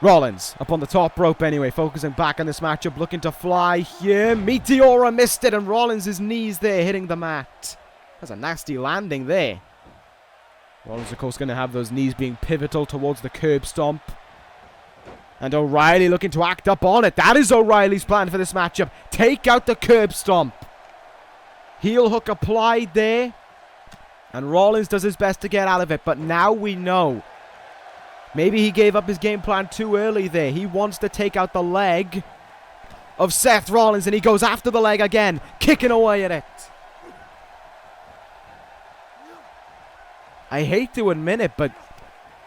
Rollins up on the top rope anyway, focusing back on this matchup, looking to fly here. Meteora missed it, and Rollins' knees there hitting the mat. That's a nasty landing there. Rollins, of course, going to have those knees being pivotal towards the curb stomp. And O'Reilly looking to act up on it. That is O'Reilly's plan for this matchup. Take out the curb stomp. Heel hook applied there. And Rollins does his best to get out of it. But now we know. Maybe he gave up his game plan too early there. He wants to take out the leg of Seth Rollins. And he goes after the leg again. Kicking away at it. I hate to admit it, but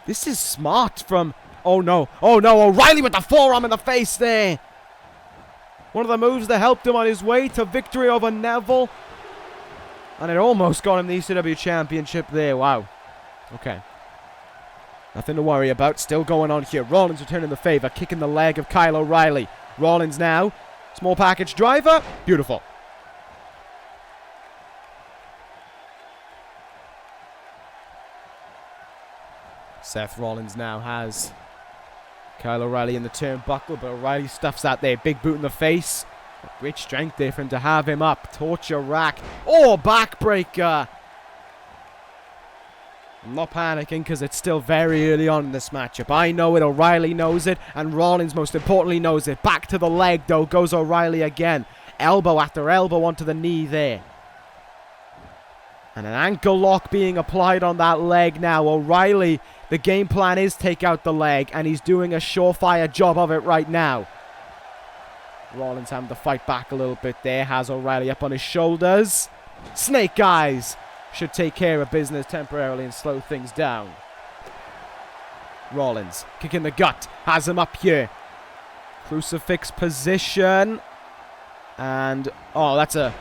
this is smart from... Oh no, O'Reilly with the forearm in the face there. One of the moves that helped him on his way to victory over Neville. And it almost got him the ECW Championship there, wow. Okay. Nothing to worry about, still going on here. Rollins returning the favor, kicking the leg of Kyle O'Reilly. Rollins now, small package driver, beautiful. Seth Rollins now has Kyle O'Reilly in the turnbuckle, but O'Reilly stuffs out there. Big boot in the face. Great strength there for him to have him up. Torture rack. Oh, backbreaker. I'm not panicking because it's still very early on in this matchup. I know it. O'Reilly knows it. And Rollins most importantly knows it. Back to the leg though goes O'Reilly again. Elbow after elbow onto the knee there. And an ankle lock being applied on that leg now. O'Reilly, the game plan is take out the leg, and he's doing a surefire job of it right now. Rollins having to fight back a little bit there. Has O'Reilly up on his shoulders. Snake eyes. should take care of business temporarily and slow things down. Rollins, kick in the gut, has him up here. Crucifix position. And, oh, that's a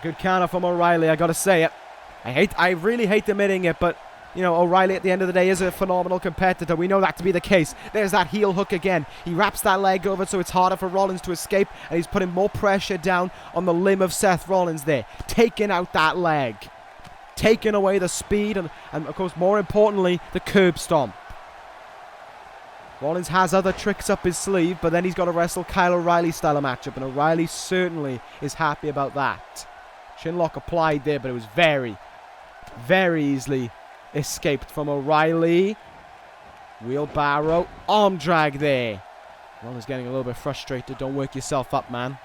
good counter from O'Reilly, I gotta say it. I really hate admitting it, but, you know, O'Reilly at the end of the day is a phenomenal competitor. We know that to be the case. There's that heel hook again. He wraps that leg over so it's harder for Rollins to escape, and he's putting more pressure down on the limb of Seth Rollins there. Taking out that leg. Taking away the speed and of course, more importantly, the curb stomp. Rollins has other tricks up his sleeve, but then he's got to wrestle Kyle O'Reilly style of matchup, and O'Reilly certainly is happy about that. Chinlock applied there, but it was very, very easily escaped from O'Reilly. Wheelbarrow, arm drag there. Rollins getting a little bit frustrated. Don't work yourself up, man.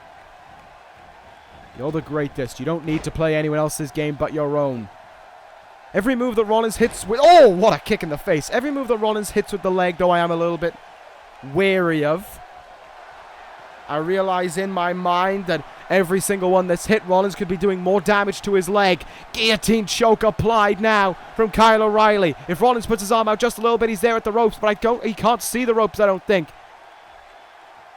You're the greatest. You don't need to play anyone else's game but your own. Every move that Rollins hits with... Oh, what a kick in the face. Every move that Rollins hits with the leg, though, I am a little bit wary of. I realize in my mind that every single one that's hit Rollins could be doing more damage to his leg. Guillotine choke applied now from Kyle O'Reilly. If Rollins puts his arm out just a little bit, he's there at the ropes, but he can't see the ropes, I don't think.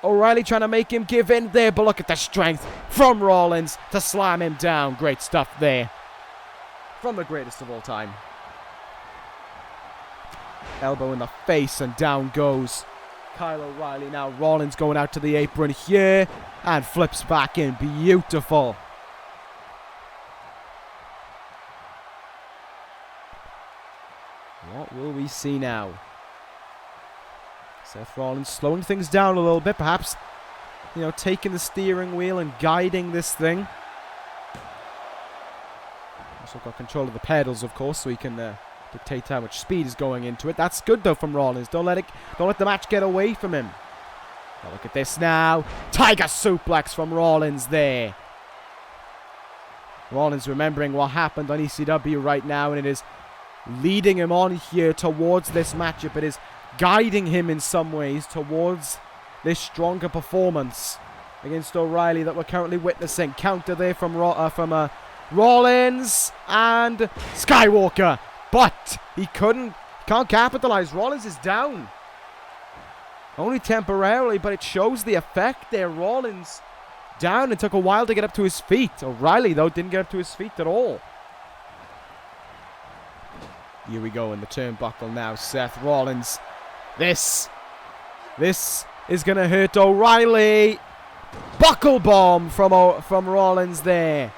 O'Reilly trying to make him give in there, but look at the strength from Rollins to slam him down. Great stuff there. From the greatest of all time. Elbow in the face and down goes Kyle O'Reilly. Now Rollins going out to the apron here and flips back in. Beautiful. What will we see now? Seth Rollins slowing things down a little bit. Perhaps, you know, taking the steering wheel and guiding this thing. Also got control of the pedals, of course, so he can dictate how much speed is going into it. That's good, though, from Rollins. Don't let the match get away from him. Now look at this now. Tiger suplex from Rollins there. Rollins remembering what happened on ECW right now, and it is leading him on here towards this matchup. It is guiding him in some ways towards this stronger performance against O'Reilly that we're currently witnessing. Counter there from Rollins and Skywalker, but he can't capitalize. Rollins is down. Only temporarily, but it shows the effect there. Rollins down. It took a while to get up to his feet. O'Reilly, though, didn't get up to his feet at all. Here we go in the turnbuckle now. Seth Rollins. This is going to hurt O'Reilly. Buckle bomb from Rollins there.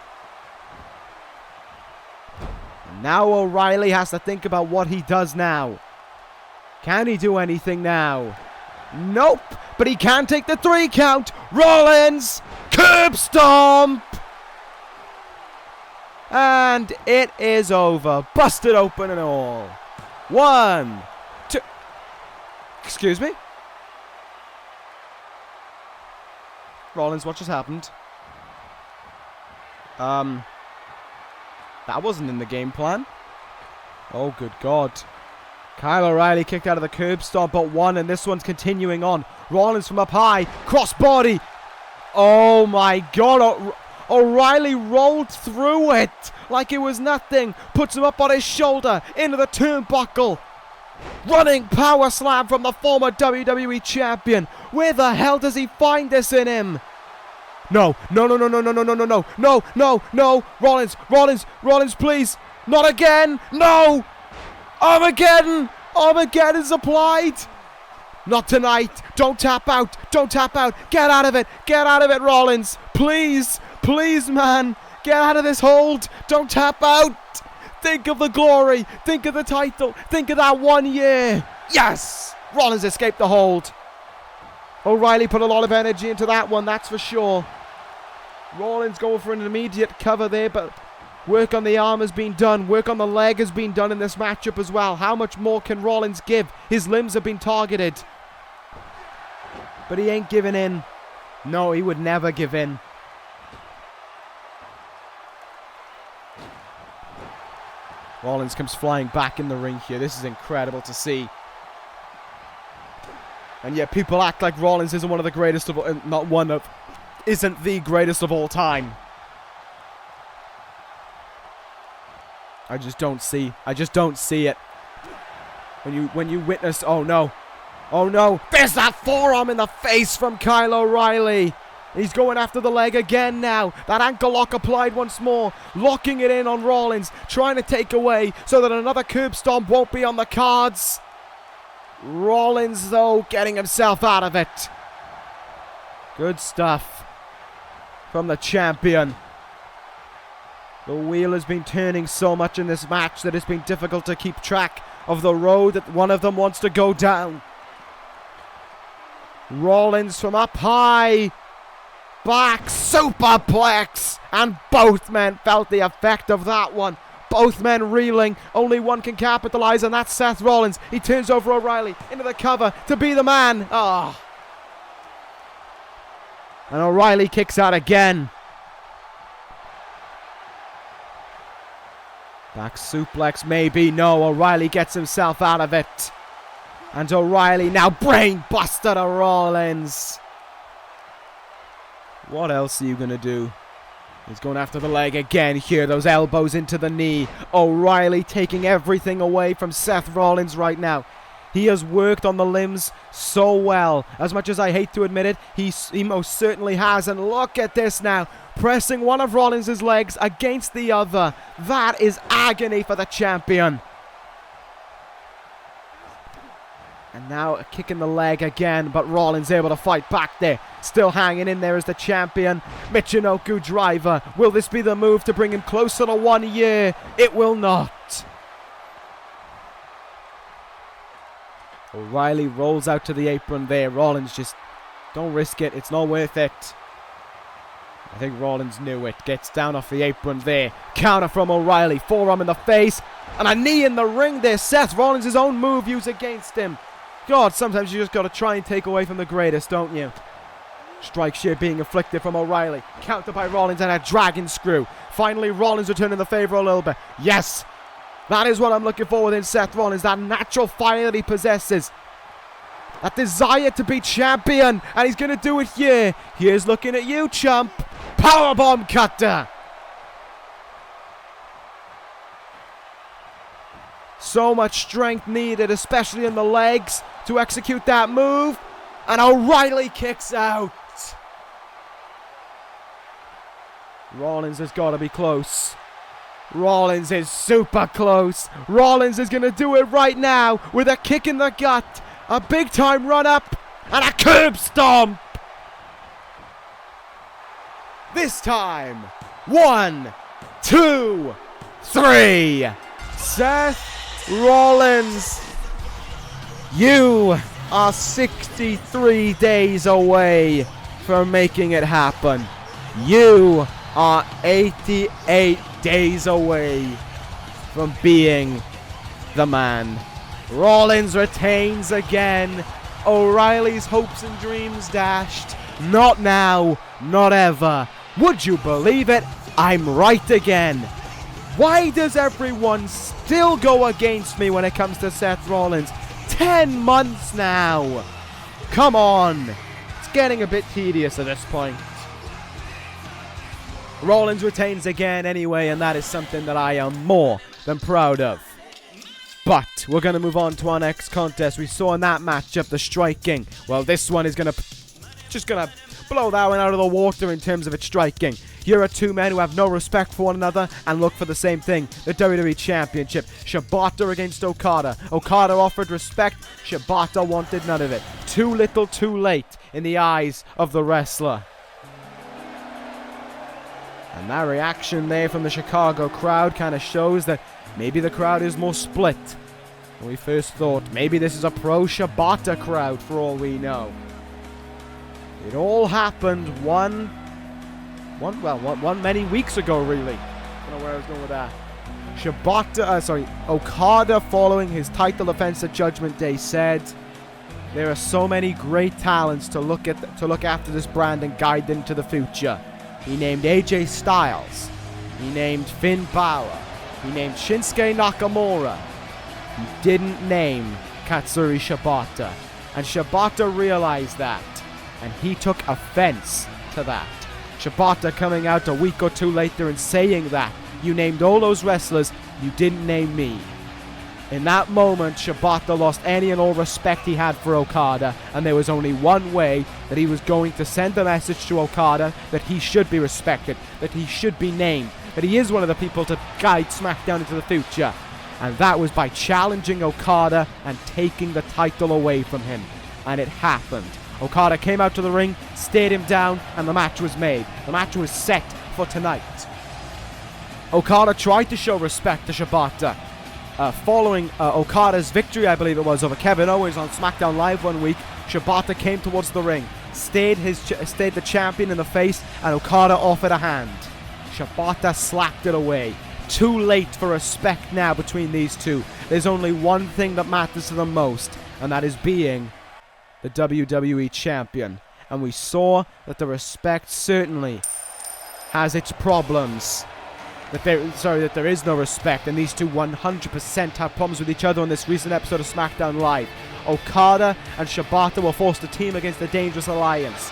Now O'Reilly has to think about what he does now. Can he do anything now? Nope. But he can take the 3 count. Rollins. Curb stomp. And it is over. Busted open and all. 1, 2. Excuse me? Rollins, what just happened? That wasn't in the game plan. Oh, good God. Kyle O'Reilly kicked out of the curb stomp, but 1, and this one's continuing on. Rollins from up high. Crossbody. Oh, my God. O'Reilly rolled through it like it was nothing. Puts him up on his shoulder. Into the turnbuckle. Running power slam from the former WWE champion. Where the hell does he find this in him? No. Rollins, please. Not again. No. Armageddon's applied. Not tonight. Don't tap out. Get out of it, Rollins. Please, man. Get out of this hold. Don't tap out. Think of the glory. Think of the title. Think of that 1 year. Yes. Rollins escaped the hold. O'Reilly put a lot of energy into that one, that's for sure. Rollins going for an immediate cover there, but work on the arm has been done. Work on the leg has been done in this matchup as well. How much more can Rollins give? His limbs have been targeted. But he ain't giving in. No, he would never give in. Rollins comes flying back in the ring here. This is incredible to see. And yet people act like Rollins isn't one of the greatest of all, isn't the greatest of all time. I just don't see it. When you witness, oh no. There's that forearm in the face from Kyle O'Reilly. He's going after the leg again now. That ankle lock applied once more. Locking it in on Rollins. Trying to take away so that another curb stomp won't be on the cards. Rollins, though, getting himself out of it. Good stuff from the champion. The wheel has been turning so much in this match that it's been difficult to keep track of the road that one of them wants to go down. Rollins from up high. Back superplex. And both men felt the effect of that one. Both men reeling. Only one can capitalize, and that's Seth Rollins. He turns over O'Reilly into the cover to be the man. Ah. And O'Reilly kicks out again. Back suplex, maybe. No, O'Reilly gets himself out of it. And O'Reilly now brain buster to Rollins. What else are you going to do? He's going after the leg again here. Those elbows into the knee. O'Reilly taking everything away from Seth Rollins right now. He has worked on the limbs so well. As much as I hate to admit it, he most certainly has. And look at this now. Pressing one of Rollins' legs against the other. That is agony for the champion. And now a kick in the leg again, but Rollins able to fight back there. Still hanging in there as the champion. Michinoku driver. Will this be the move to bring him closer to 1 year? It will not. O'Reilly rolls out to the apron there. Rollins just, don't risk it. It's not worth it. I think Rollins knew it. Gets down off the apron there. Counter from O'Reilly. Forearm in the face. And a knee in the ring there. Seth Rollins' own move used against him. God, sometimes you just got to try and take away from the greatest, don't you? Strike shear being inflicted from O'Reilly. Countered by Rollins and a dragon screw. Finally, Rollins returning the favor a little bit. Yes! That is what I'm looking for within Seth Rollins. That natural fire that he possesses. That desire to be champion. And he's going to do it here. Here's looking at you, chump. Powerbomb cutter. So much strength needed, especially in the legs, to execute that move. And O'Reilly kicks out. Rollins has got to be close. Rollins is super close. Rollins is going to do it right now with a kick in the gut. A big time run up and a curb stomp. This time, 1, 2, 3. Seth Rollins, you are 63 days away from making it happen. You are 88 days away from being the man. Rollins retains again. O'Reilly's hopes and dreams dashed. Not now, not ever. Would you believe it? I'm right again. Why does everyone still go against me when it comes to Seth Rollins? 10 months now. Come on. It's getting a bit tedious at this point. Rollins retains again anyway, and that is something that I am more than proud of. But we're going to move on to our next contest. We saw in that matchup the striking. Well, this one is just going to blow that one out of the water in terms of its striking. Here are two men who have no respect for one another and look for the same thing, the WWE Championship. Shibata against Okada. Okada offered respect. Shibata wanted none of it. Too little, too late in the eyes of the wrestler. And that reaction there from the Chicago crowd kind of shows that maybe the crowd is more split than we first thought. Maybe this is a pro-Shibata crowd for all we know. It all happened one many weeks ago, really. I don't know where I was going with that. Okada, following his title defense at Judgment Day, said there are so many great talents to look after this brand and guide them to the future. He named AJ Styles. He named Finn Bálor. He named Shinsuke Nakamura. He didn't name Katsuyori Shibata. And Shibata realized that. And he took offense to that. Shibata coming out a week or two later and saying that. You named all those wrestlers. You didn't name me. In that moment, Shibata lost any and all respect he had for Okada, and there was only one way that he was going to send a message to Okada that he should be respected, that he should be named, that he is one of the people to guide SmackDown into the future. And that was by challenging Okada and taking the title away from him. And it happened. Okada came out to the ring, stared him down, and the match was made. The match was set for tonight. Okada tried to show respect to Shibata. Following Okada's victory, I believe it was, over Kevin Owens on SmackDown Live one week, Shibata came towards the ring, stared the champion in the face, and Okada offered a hand. Shibata slapped it away. Too late for respect now between these two. There's only one thing that matters to them most, and that is being the WWE Champion. And we saw that the respect certainly has its problems. That there is no respect, and these two 100% have problems with each other on this recent episode of SmackDown Live. Okada and Shibata were forced to team against the Dangerous Alliance,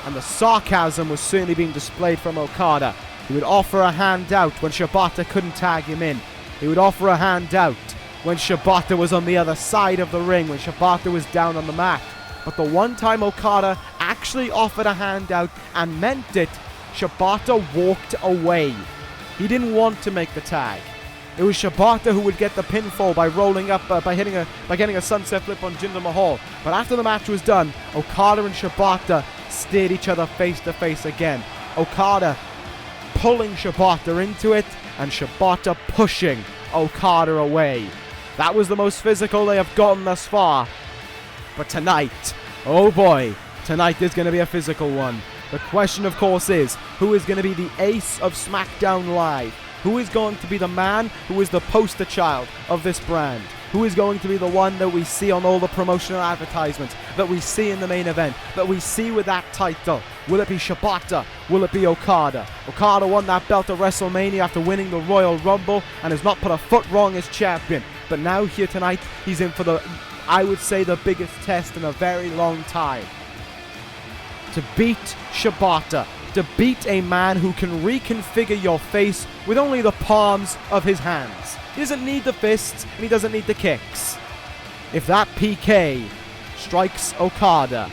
and the sarcasm was certainly being displayed from Okada. He would offer a hand out when Shibata couldn't tag him in. He would offer a hand out when Shibata was on the other side of the ring, when Shibata was down on the mat. But the one time Okada actually offered a hand out and meant it, Shibata walked away. He didn't want to make the tag. It was Shibata who would get the pinfall by rolling up, by getting a sunset flip on Jinder Mahal. But after the match was done, Okada and Shibata stared each other face to face again. Okada pulling Shibata into it, and Shibata pushing Okada away. That was the most physical they have gotten thus far. But tonight, oh boy, tonight is going to be a physical one. The question, of course, is who is going to be the ace of SmackDown Live? Who is going to be the man who is the poster child of this brand? Who is going to be the one that we see on all the promotional advertisements, that we see in the main event, that we see with that title? Will it be Shibata? Will it be Okada? Okada won that belt at WrestleMania after winning the Royal Rumble and has not put a foot wrong as champion. But now here tonight, he's in for I would say, the biggest test in a very long time. To beat Shibata, to beat a man who can reconfigure your face with only the palms of his hands. He doesn't need the fists, and he doesn't need the kicks. If that PK strikes Okada,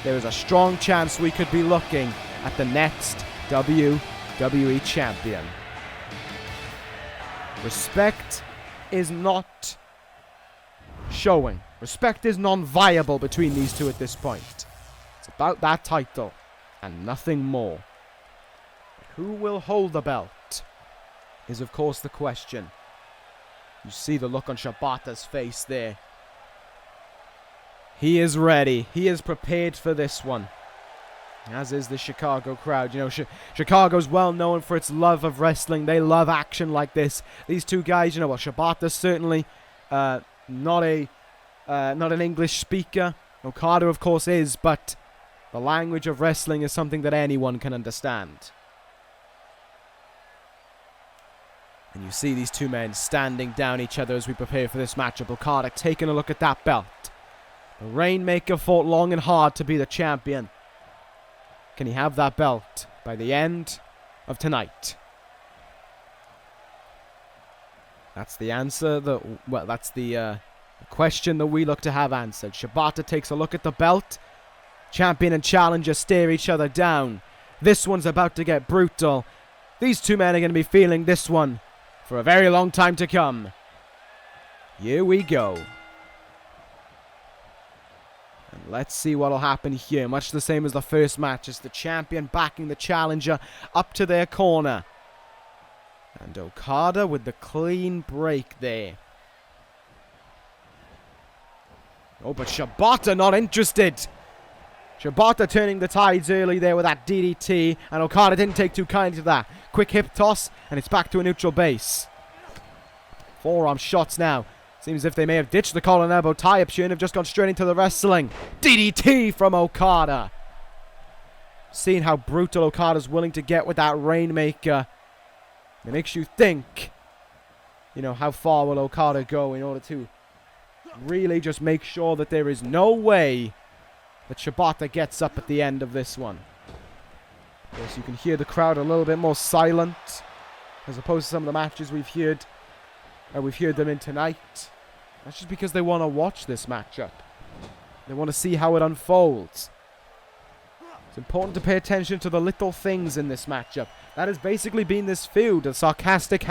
there is a strong chance we could be looking at the next WWE Champion. Respect is not showing. Respect is non-viable between these two at this point. It's about that title and nothing more. Who will hold the belt is, of course, the question. You see the look on Shibata's face there. He is ready. He is prepared for this one. As is the Chicago crowd. You know, Chicago's well known for its love of wrestling. They love action like this. These two guys, you know, well, Shibata's certainly not an English speaker. Okada, of course, is, but the language of wrestling is something that anyone can understand. And you see these two men standing down each other as we prepare for this matchup. Okada taking a look at that belt. The Rainmaker fought long and hard to be the champion. Can he have that belt by the end of tonight? That's the answer that's the question that we look to have answered. Shibata takes a look at the belt. Champion and challenger stare each other down. This one's about to get brutal. These two men are going to be feeling this one for a very long time to come. Here we go. And let's see what will happen here. Much the same as the first match, as the champion backing the challenger up to their corner. And Okada with the clean break there. Oh, but Shibata not interested. Shibata turning the tides early there with that DDT, and Okada didn't take too kindly to that. Quick hip toss, and it's back to a neutral base. Forearm shots now. Seems as if they may have ditched the collar and elbow tie-up here and have just gone straight into the wrestling. DDT from Okada. Seeing how brutal Okada's willing to get with that Rainmaker, it makes you think, you know, how far will Okada go in order to really just make sure that there is no way that Shibata gets up at the end of this one. Of course, you can hear the crowd a little bit more silent as opposed to some of the matches we've heard we've heard them in tonight. That's just because they want to watch this matchup. They want to see how it unfolds. It's important to pay attention to the little things in this matchup. That has basically been this feud. The sarcastic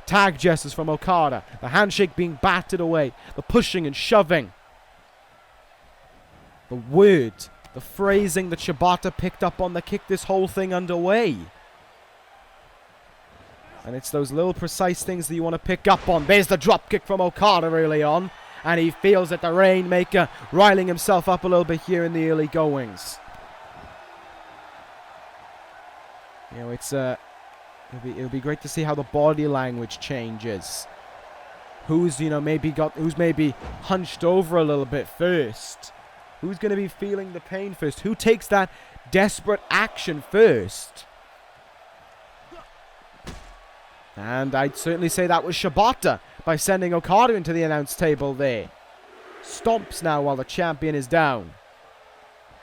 tag gestures from Okada. The handshake being batted away. The pushing and shoving. The word, the phrasing that Shibata picked up on that kicked this whole thing underway. And it's those little precise things that you want to pick up on. There's the dropkick from Okada early on. And he feels that the Rainmaker riling himself up a little bit here in the early goings. You know, it'll be great to see how the body language changes. Who's maybe hunched over a little bit first. Who's going to be feeling the pain first? Who takes that desperate action first? And I'd certainly say that was Shibata by sending Okada into the announce table there. Stomps now while the champion is down.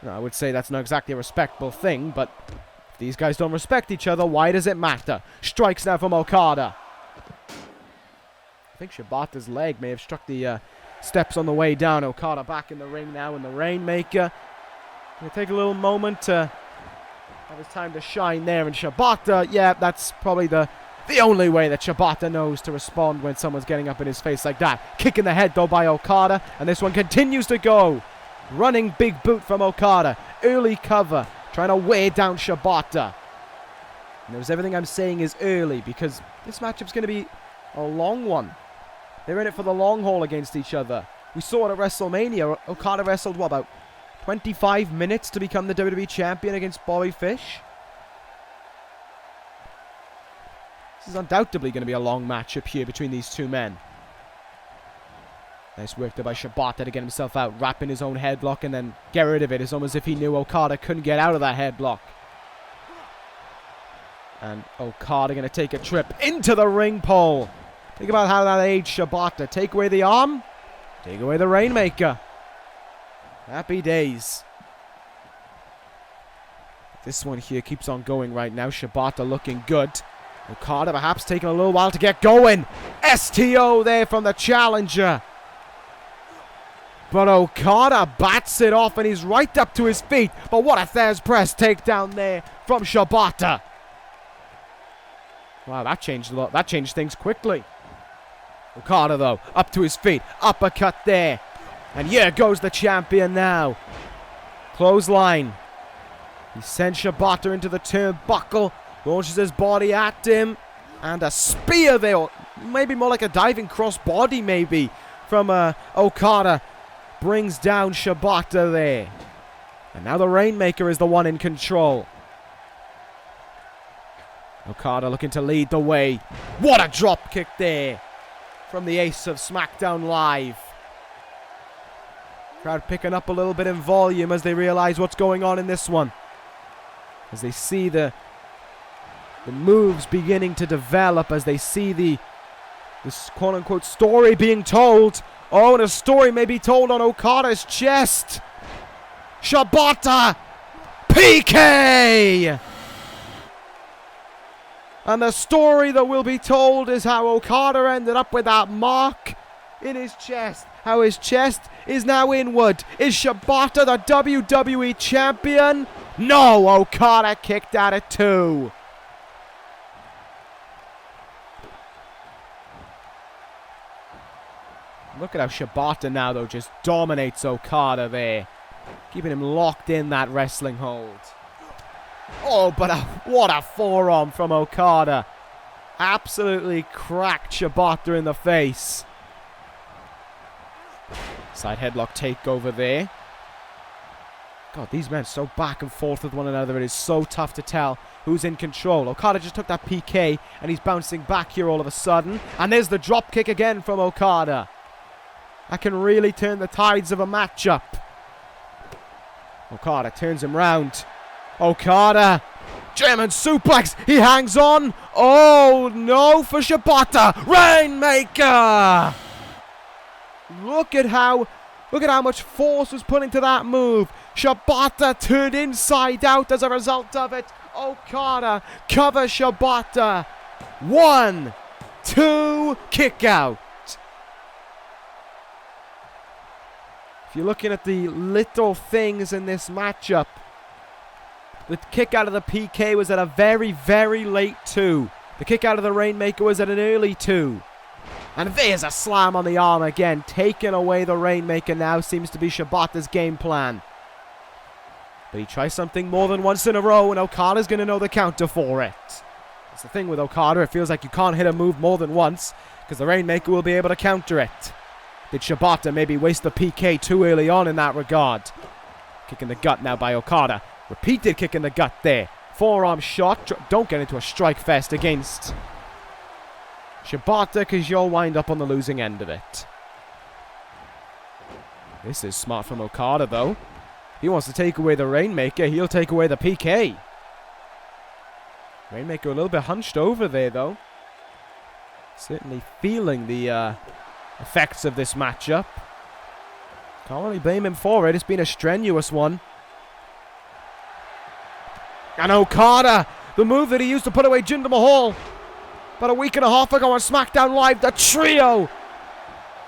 Now, I would say that's not exactly a respectable thing, but if these guys don't respect each other, why does it matter? Strikes now from Okada. I think Shibata's leg may have struck the steps on the way down. Okada back in the ring now in the Rainmaker. Gonna take a little moment to have his time to shine there. And Shibata, yeah, that's probably the only way that Shibata knows to respond when someone's getting up in his face like that. Kick in the head, though, by Okada. And this one continues to go. Running big boot from Okada. Early cover. Trying to wear down Shibata. And everything I'm saying is early because this matchup's going to be a long one. They're in it for the long haul against each other. We saw it at WrestleMania. Okada wrestled, what, about 25 minutes to become the WWE Champion against Bobby Fish? This is undoubtedly going to be a long matchup here between these two men. Nice work there by Shibata to get himself out, wrapping his own headlock and then get rid of it. It's almost as if he knew Okada couldn't get out of that headlock. And Okada going to take a trip into the ring pole. Think about how that aged Shibata. Take away the arm, take away the Rainmaker. Happy days. This one here keeps on going right now. Shibata looking good. Okada perhaps taking a little while to get going. STO there from the challenger. But Okada bats it off and he's right up to his feet. But what a Thesz press takedown there from Shibata. Wow, that changed a lot. That changed things quickly. Okada, though, up to his feet. Uppercut there. And here goes the champion now. Clothesline. He sends Shibata into the turnbuckle. Launches his body at him. And a spear there. Or maybe more like a diving crossbody, maybe. From Okada. Brings down Shibata there. And now the Rainmaker is the one in control. Okada looking to lead the way. What a drop kick there from the ace of SmackDown Live. Crowd picking up a little bit in volume as they realize what's going on in this one. As they see the moves beginning to develop, as they see this quote-unquote story being told. Oh, and a story may be told on Okada's chest. Shibata! PK! And the story that will be told is how Okada ended up with that mark in his chest. How his chest is now inward. Is Shibata the WWE Champion? No, Okada kicked at it too. Look at how Shibata now, though, just dominates Okada there. Keeping him locked in that wrestling hold. Oh, but what a forearm from Okada. Absolutely cracked Shibata in the face. Side headlock takeover there. God, these men so back and forth with one another. It is so tough to tell who's in control. Okada just took that PK, and he's bouncing back here all of a sudden. And there's the drop kick again from Okada. That can really turn the tides of a matchup. Okada turns him round. Okada. German suplex. He hangs on. Oh, no for Shibata. Rainmaker. Look at how much force was put into that move. Shibata turned inside out as a result of it. Okada covers Shibata. 1, 2, kick out. If you're looking at the little things in this matchup, the kick out of the PK was at a very, very late 2. The kick out of the Rainmaker was at an early 2. And there's a slam on the arm again. Taking away the Rainmaker now seems to be Shibata's game plan. But he tries something more than once in a row, and Okada's going to know the counter for it. That's the thing with Okada. It feels like you can't hit a move more than once, because the Rainmaker will be able to counter it. Did Shibata maybe waste the PK too early on in that regard? Kick in the gut now by Okada. Repeated kick in the gut there. Forearm shot. Don't get into a strike fest against Shibata, because you'll wind up on the losing end of it. This is smart from Okada, though. He wants to take away the Rainmaker. He'll take away the PK. Rainmaker a little bit hunched over there, though. Certainly feeling the effects of this matchup. Can't really blame him for it. It's been a strenuous one. And Okada, the move that he used to put away Jinder Mahal about a week and a half ago on SmackDown Live, the trio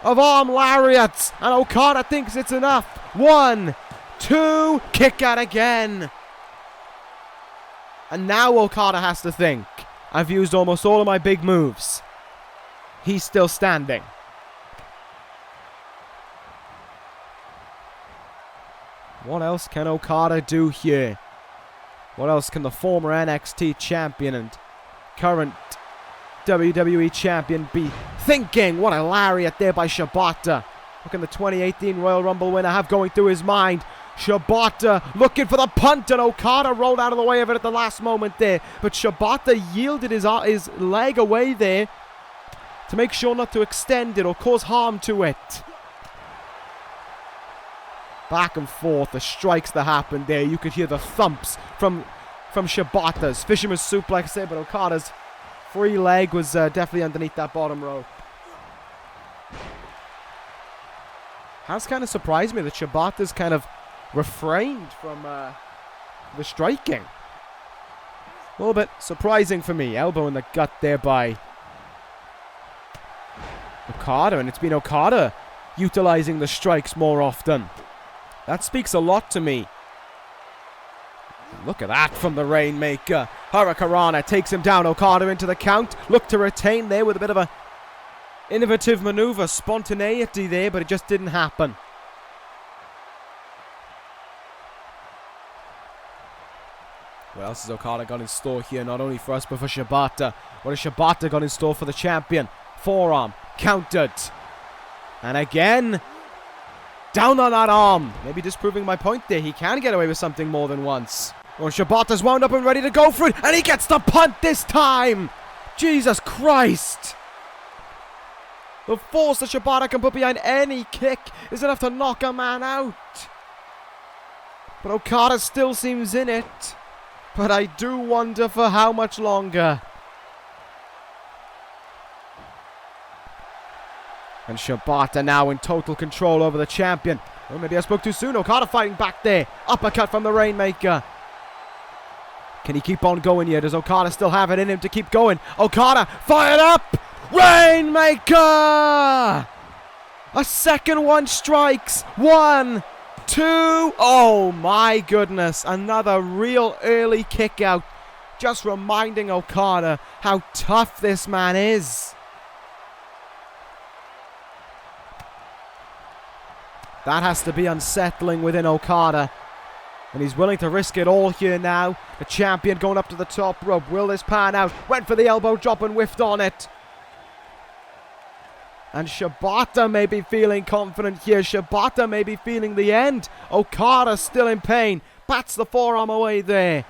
of arm lariats. And Okada thinks it's enough. 1, 2, kick out again. And now Okada has to think, I've used almost all of my big moves. He's still standing. What else can Okada do here? What else can the former NXT champion and current WWE champion be thinking? What a lariat there by Shibata. Look at the 2018 Royal Rumble winner have going through his mind. Shibata looking for the punt, and Okada rolled out of the way of it at the last moment there. But Shibata yielded his leg away there to make sure not to extend it or cause harm to it. Back and forth, the strikes that happened there. You could hear the thumps from Shibata's fisherman's suplex there, but Okada's free leg was definitely underneath that bottom row. Has kind of surprised me that Shibata's kind of refrained from the striking. A little bit surprising for me. Elbow in the gut there by Okada, and it's been Okada utilizing the strikes more often. That speaks a lot to me. Look at that from the Rainmaker. Hurricanrana takes him down. Okada into the count. Look to retain there with a bit of a innovative maneuver. Spontaneity there, but it just didn't happen. What else has Okada got in store here? Not only for us, but for Shibata. What has Shibata got in store for the champion? Forearm. Countered. And again, down on that arm. Maybe disproving my point there. He can get away with something more than once. Oh, Shibata's wound up and ready to go for it. And he gets the punt this time. Jesus Christ. The force that Shibata can put behind any kick is enough to knock a man out. But Okada still seems in it. But I do wonder for how much longer. And Shibata now in total control over the champion. Oh, maybe I spoke too soon. Okada fighting back there. Uppercut from the Rainmaker. Can he keep on going here? Does Okada still have it in him to keep going? Okada fired up. Rainmaker! A second one strikes. 1, 2. Oh my goodness. Another real early kick out. Just reminding Okada how tough this man is. That has to be unsettling within Okada. And he's willing to risk it all here now. The champion going up to the top rope. Will this pan out? Went for the elbow drop and whiffed on it. And Shibata may be feeling confident here. Shibata may be feeling the end. Okada still in pain. Bats the forearm away there.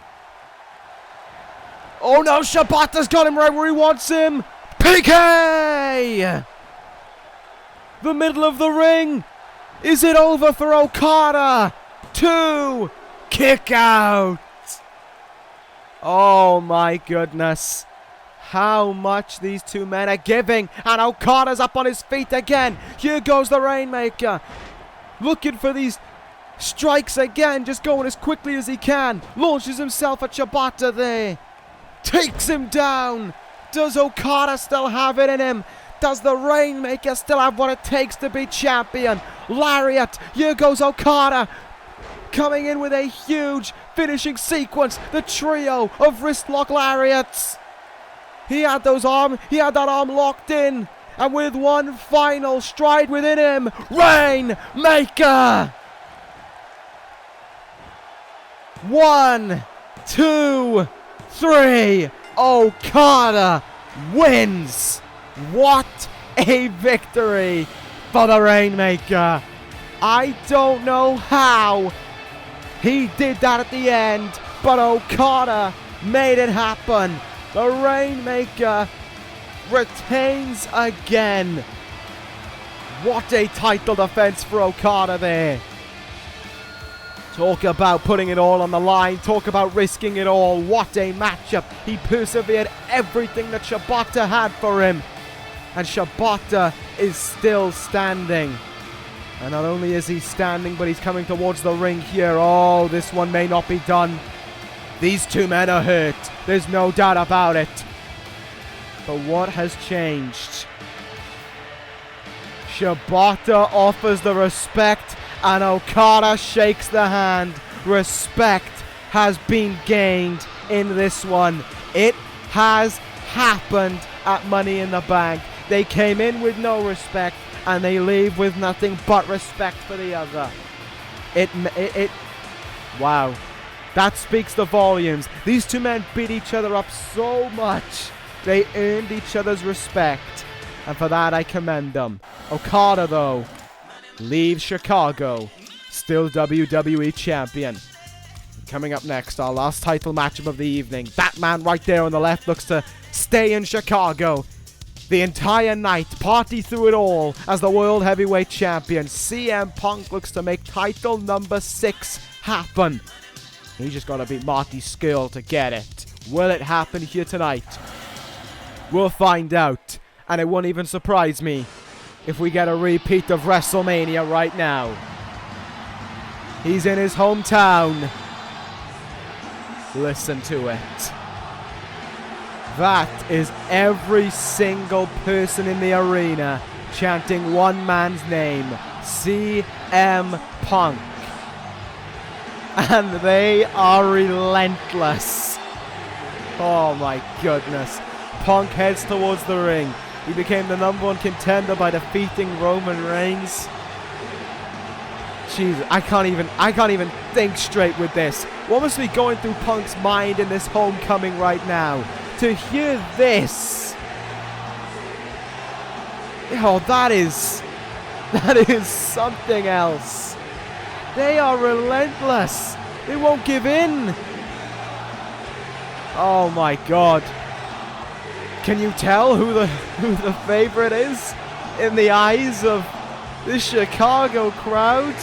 Oh no, Shibata's got him right where he wants him. PK! The middle of the ring. Is it over for Okada? 2, kick out. Oh my goodness. How much these two men are giving. And Okada's up on his feet again. Here goes the Rainmaker. Looking for these strikes again. Just going as quickly as he can. Launches himself at Shibata there. Takes him down. Does Okada still have it in him? Does the Rainmaker still have what it takes to be champion? Lariat. Here goes Okada. Coming in with a huge finishing sequence. The trio of wristlock lariats. He had that arm locked in. And with one final stride within him, Rainmaker! 1, 2, 3. Okada wins. What a victory for the Rainmaker. I don't know how he did that at the end, but Okada made it happen. The Rainmaker retains again. What a title defense for Okada there. Talk about putting it all on the line. Talk about risking it all. What a matchup. He persevered everything that Shibata had for him. And Shibata is still standing. And not only is he standing, but he's coming towards the ring here. Oh, this one may not be done. These two men are hurt. There's no doubt about it. But what has changed? Shibata offers the respect, and Okada shakes the hand. Respect has been gained in this one. It has happened at Money in the Bank. They came in with no respect, and they leave with nothing but respect for the other. Wow. That speaks the volumes. These two men beat each other up so much. They earned each other's respect, and for that I commend them. Okada, though, leaves Chicago, still WWE Champion. Coming up next, our last title matchup of the evening. That man right there on the left looks to stay in Chicago the entire night, party through it all as the World Heavyweight Champion. CM Punk looks to make title number 6 happen. He just got to beat Marty Scurll to get it. Will it happen here tonight? We'll find out. And it won't even surprise me if we get a repeat of WrestleMania right now. He's in his hometown. Listen to it. That is every single person in the arena chanting one man's name, CM Punk. And they are relentless. Oh my goodness. Punk heads towards the ring. He became the #1 contender by defeating Roman Reigns. Jesus, I can't even think straight with this. What must be going through Punk's mind in this homecoming right now? To hear this. Oh, that is something else. They are relentless. They won't give in. Oh my God. Can you tell who the favorite is in the eyes of this Chicago crowd?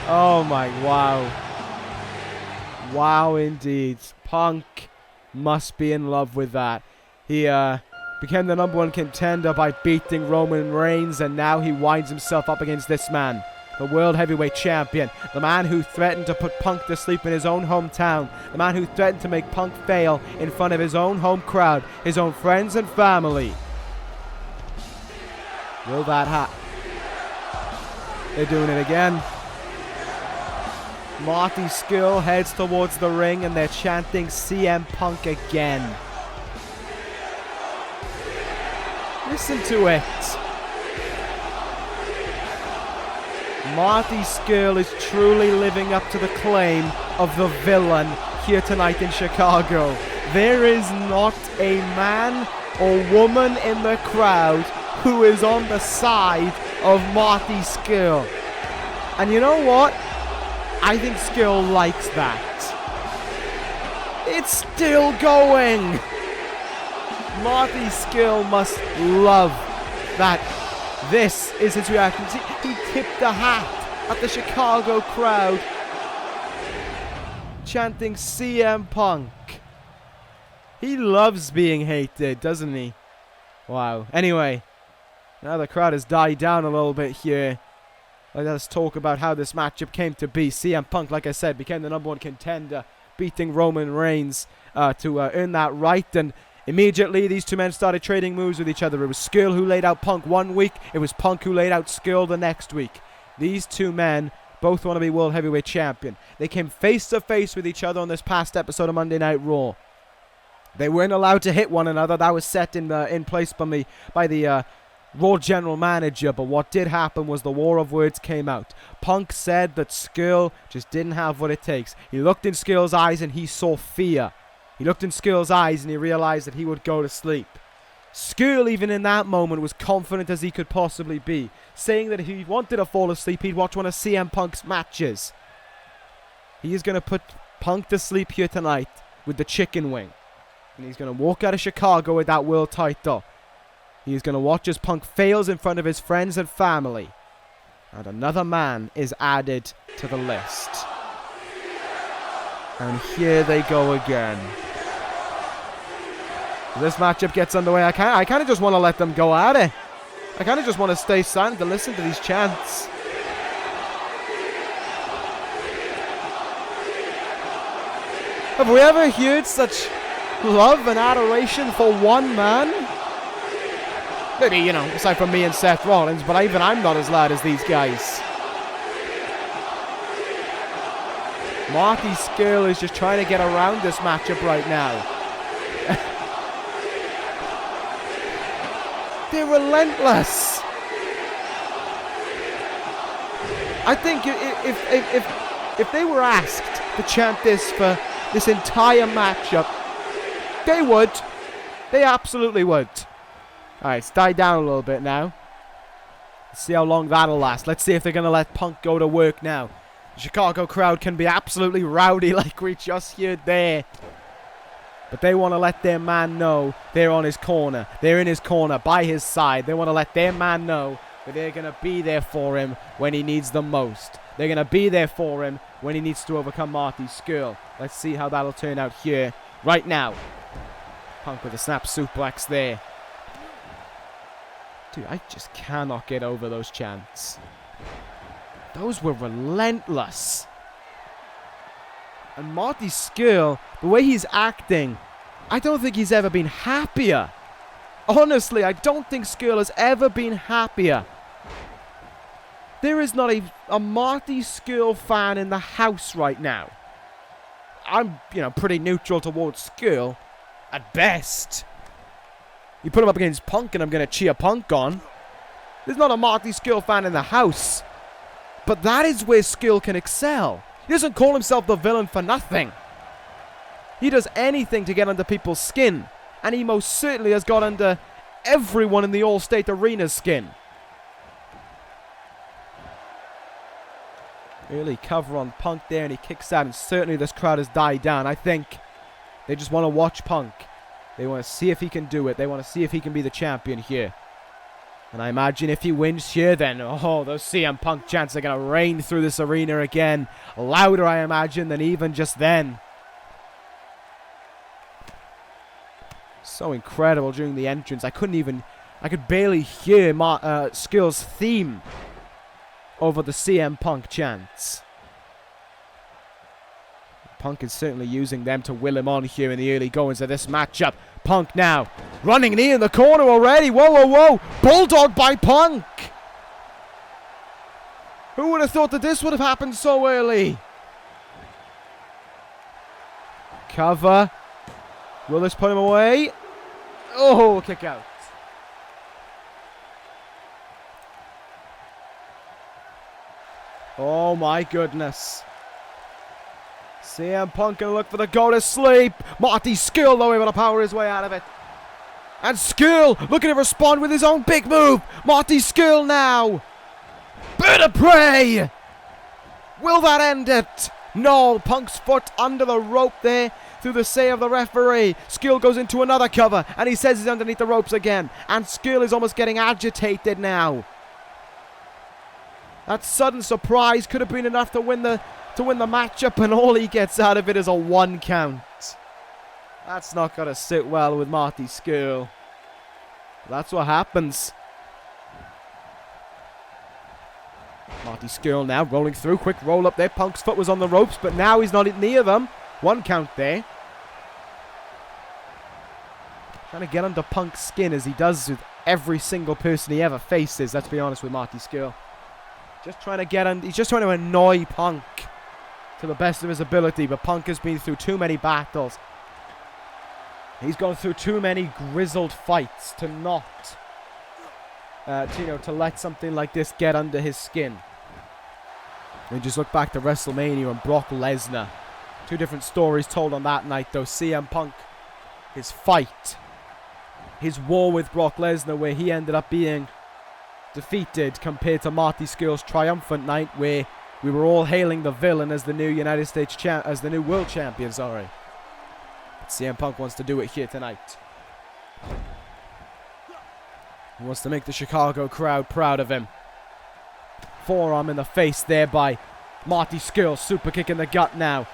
Oh my, wow. Wow indeed. Punk must be in love with that. He became the #1 contender by beating Roman Reigns, and now he winds himself up against this man, the World Heavyweight Champion, the man who threatened to put Punk to sleep in his own hometown, the man who threatened to make Punk fail in front of his own home crowd, his own friends and family. Will that happen? They're doing it again. Marty Scurll heads towards the ring, and they're chanting CM Punk again. Listen to it. Marty Scurll is truly living up to the claim of the villain here tonight in Chicago. There is not a man or woman in the crowd who is on the side of Marty Scurll. And you know what? I think Scurll likes that. It's still going. Marty Scurll must love that this is his reaction. He tipped the hat at the Chicago crowd, chanting CM Punk. He loves being hated, doesn't he? Wow. Anyway, now the crowd has died down a little bit here. Let's talk about how this matchup came to be. CM Punk, like I said, became the #1 contender, beating Roman Reigns to earn that right. And Immediately, these two men started trading moves with each other. It was Scurll who laid out Punk one week. It was Punk who laid out Scurll the next week. These two men both want to be World Heavyweight Champion. They came face to face with each other on this past episode of Monday Night Raw. They weren't allowed to hit one another. That was set in place by the Raw General Manager. But what did happen was the war of words came out. Punk said that Scurll just didn't have what it takes. He looked in Scurll's eyes and he saw fear. He looked in Scurll's eyes and he realized that he would go to sleep. Scurll, even in that moment, was confident as he could possibly be, saying that if he wanted to fall asleep, he'd watch one of CM Punk's matches. He is going to put Punk to sleep here tonight with the chicken wing. And he's going to walk out of Chicago with that world title. He is going to watch as Punk fails in front of his friends and family. And another man is added to the list. And here they go again. This matchup gets underway. I kind of just want to let them go at it. I kind of just want to stay silent to listen to these chants. Have we ever heard such love and adoration for one man? Maybe, you know, aside from me and Seth Rollins, but even I'm not as loud as these guys. Marty Scurll is just trying to get around this matchup right now. They're relentless. I think if they were asked to chant this for this entire matchup, they would. They absolutely would. Alright, it's died down a little bit now. Let's see how long that'll last. Let's see if they're going to let Punk go to work now. The Chicago crowd can be absolutely rowdy like we just heard there. But they want to let their man know they're on his corner. They're in his corner, by his side. They want to let their man know that they're going to be there for him when he needs them most. They're going to be there for him when he needs to overcome Marty Scurll. Let's see how that'll turn out here right now. Punk with a snap suplex there. Dude, I just cannot get over those chants. Those were relentless. And Marty Scurll, the way he's acting, I don't think he's ever been happier. Honestly, I don't think Scurll has ever been happier. There is not a Marty Scurll fan in the house right now. I'm, pretty neutral towards Scurll, at best. You put him up against Punk and I'm going to cheer Punk on. There's not a Marty Scurll fan in the house. But that is where Scurll can excel. He doesn't call himself the villain for nothing. He does anything to get under people's skin. And he most certainly has got under everyone in the All-State Arena's skin. Early cover on Punk there and he kicks out. And certainly this crowd has died down. I think they just want to watch Punk. They want to see if he can do it. They want to see if he can be the champion here. And I imagine if he wins here, then, those CM Punk chants are going to rain through this arena again. Louder, I imagine, than even just then. So incredible during the entrance. I could barely hear Scurll's theme over the CM Punk chants. Punk is certainly using them to will him on here in the early goings of this matchup. Punk now running knee in the corner already. Whoa, whoa, whoa. Bulldog by Punk. Who would have thought that this would have happened so early? Cover. Will this put him away? Oh, kick out. Oh my goodness. CM Punk gonna look for the go to sleep. Marty Scurll though able to power his way out of it. And Scurll looking to respond with his own big move. Marty Scurll now. Bird of prey. Will that end it? No. Punk's foot under the rope there through the say of the referee. Scurll goes into another cover and he says he's underneath the ropes again. And Scurll is almost getting agitated now. That sudden surprise could have been enough to win the matchup, and all he gets out of it is a 1 count. That's not going to sit well with Marty Scurll. That's what happens. Marty Scurll now rolling through. Quick roll up there. Punk's foot was on the ropes, but now he's not near them. 1 count there. Trying to get under Punk's skin as he does with every single person he ever faces. Let's be honest with Marty Scurll. Just trying to get on. He's just trying to annoy Punk to the best of his ability. But Punk has been through too many battles. He's gone through too many grizzled fights to not, to let something like this get under his skin. And just look back to WrestleMania and Brock Lesnar. Two different stories told on that night, though. CM Punk, his fight, his war with Brock Lesnar, where he ended up being defeated, compared to Marty Scurll's triumphant night, where we were all hailing the villain as the new as the new world champion. Sorry, but CM Punk wants to do it here tonight. He wants to make the Chicago crowd proud of him. Forearm in the face there by Marty Scurll. Super kick in the gut now.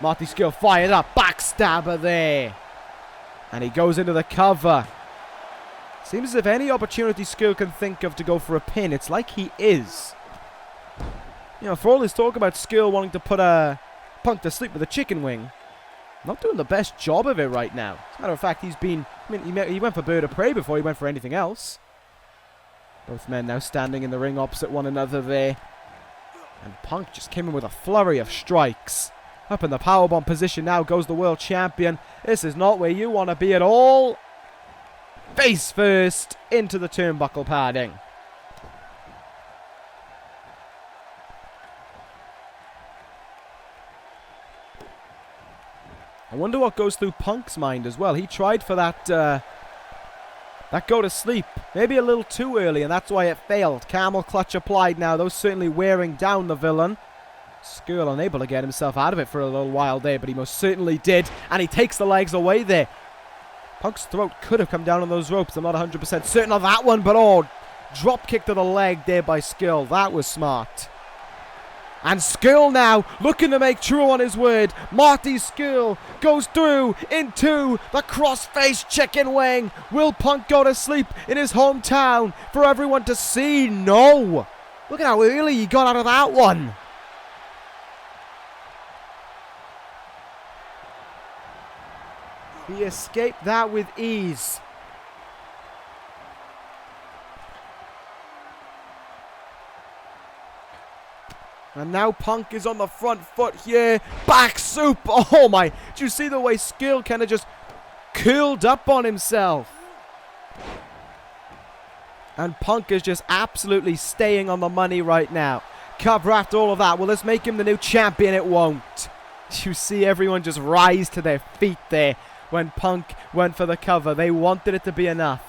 Marty Scurll fired up. Backstabber there. And he goes into the cover. Seems as if any opportunity Scurll can think of to go for a pin, it's like he is. You know, for all this talk about Scurll wanting to put Punk to sleep with a chicken wing, not doing the best job of it right now. As a matter of fact, he went for bird of prey before he went for anything else. Both men now standing in the ring opposite one another there. And Punk just came in with a flurry of strikes. Up in the powerbomb position now goes the world champion. This is not where you want to be at all. Face first into the turnbuckle padding. I wonder what goes through Punk's mind as well. He tried for that go to sleep. Maybe a little too early, and that's why it failed. Camel clutch applied now, though, certainly wearing down the villain. Scurll unable to get himself out of it for a little while there, but he most certainly did. And he takes the legs away there. Punk's throat could have come down on those ropes. I'm not 100% certain of that one, but oh, drop kick to the leg there by Scurll. That was smart. And Scurll now looking to make true on his word. Marty Scurll goes through into the cross-face chicken wing. Will Punk go to sleep in his hometown for everyone to see? No. Look at how early he got out of that one. He escaped that with ease. And now Punk is on the front foot here. Back soup. Oh my. Did you see the way Scurll kind of just curled up on himself? And Punk is just absolutely staying on the money right now. Cover after all of that. Will this make him the new champion? It won't. You see everyone just rise to their feet there when Punk went for the cover. They wanted it to be enough.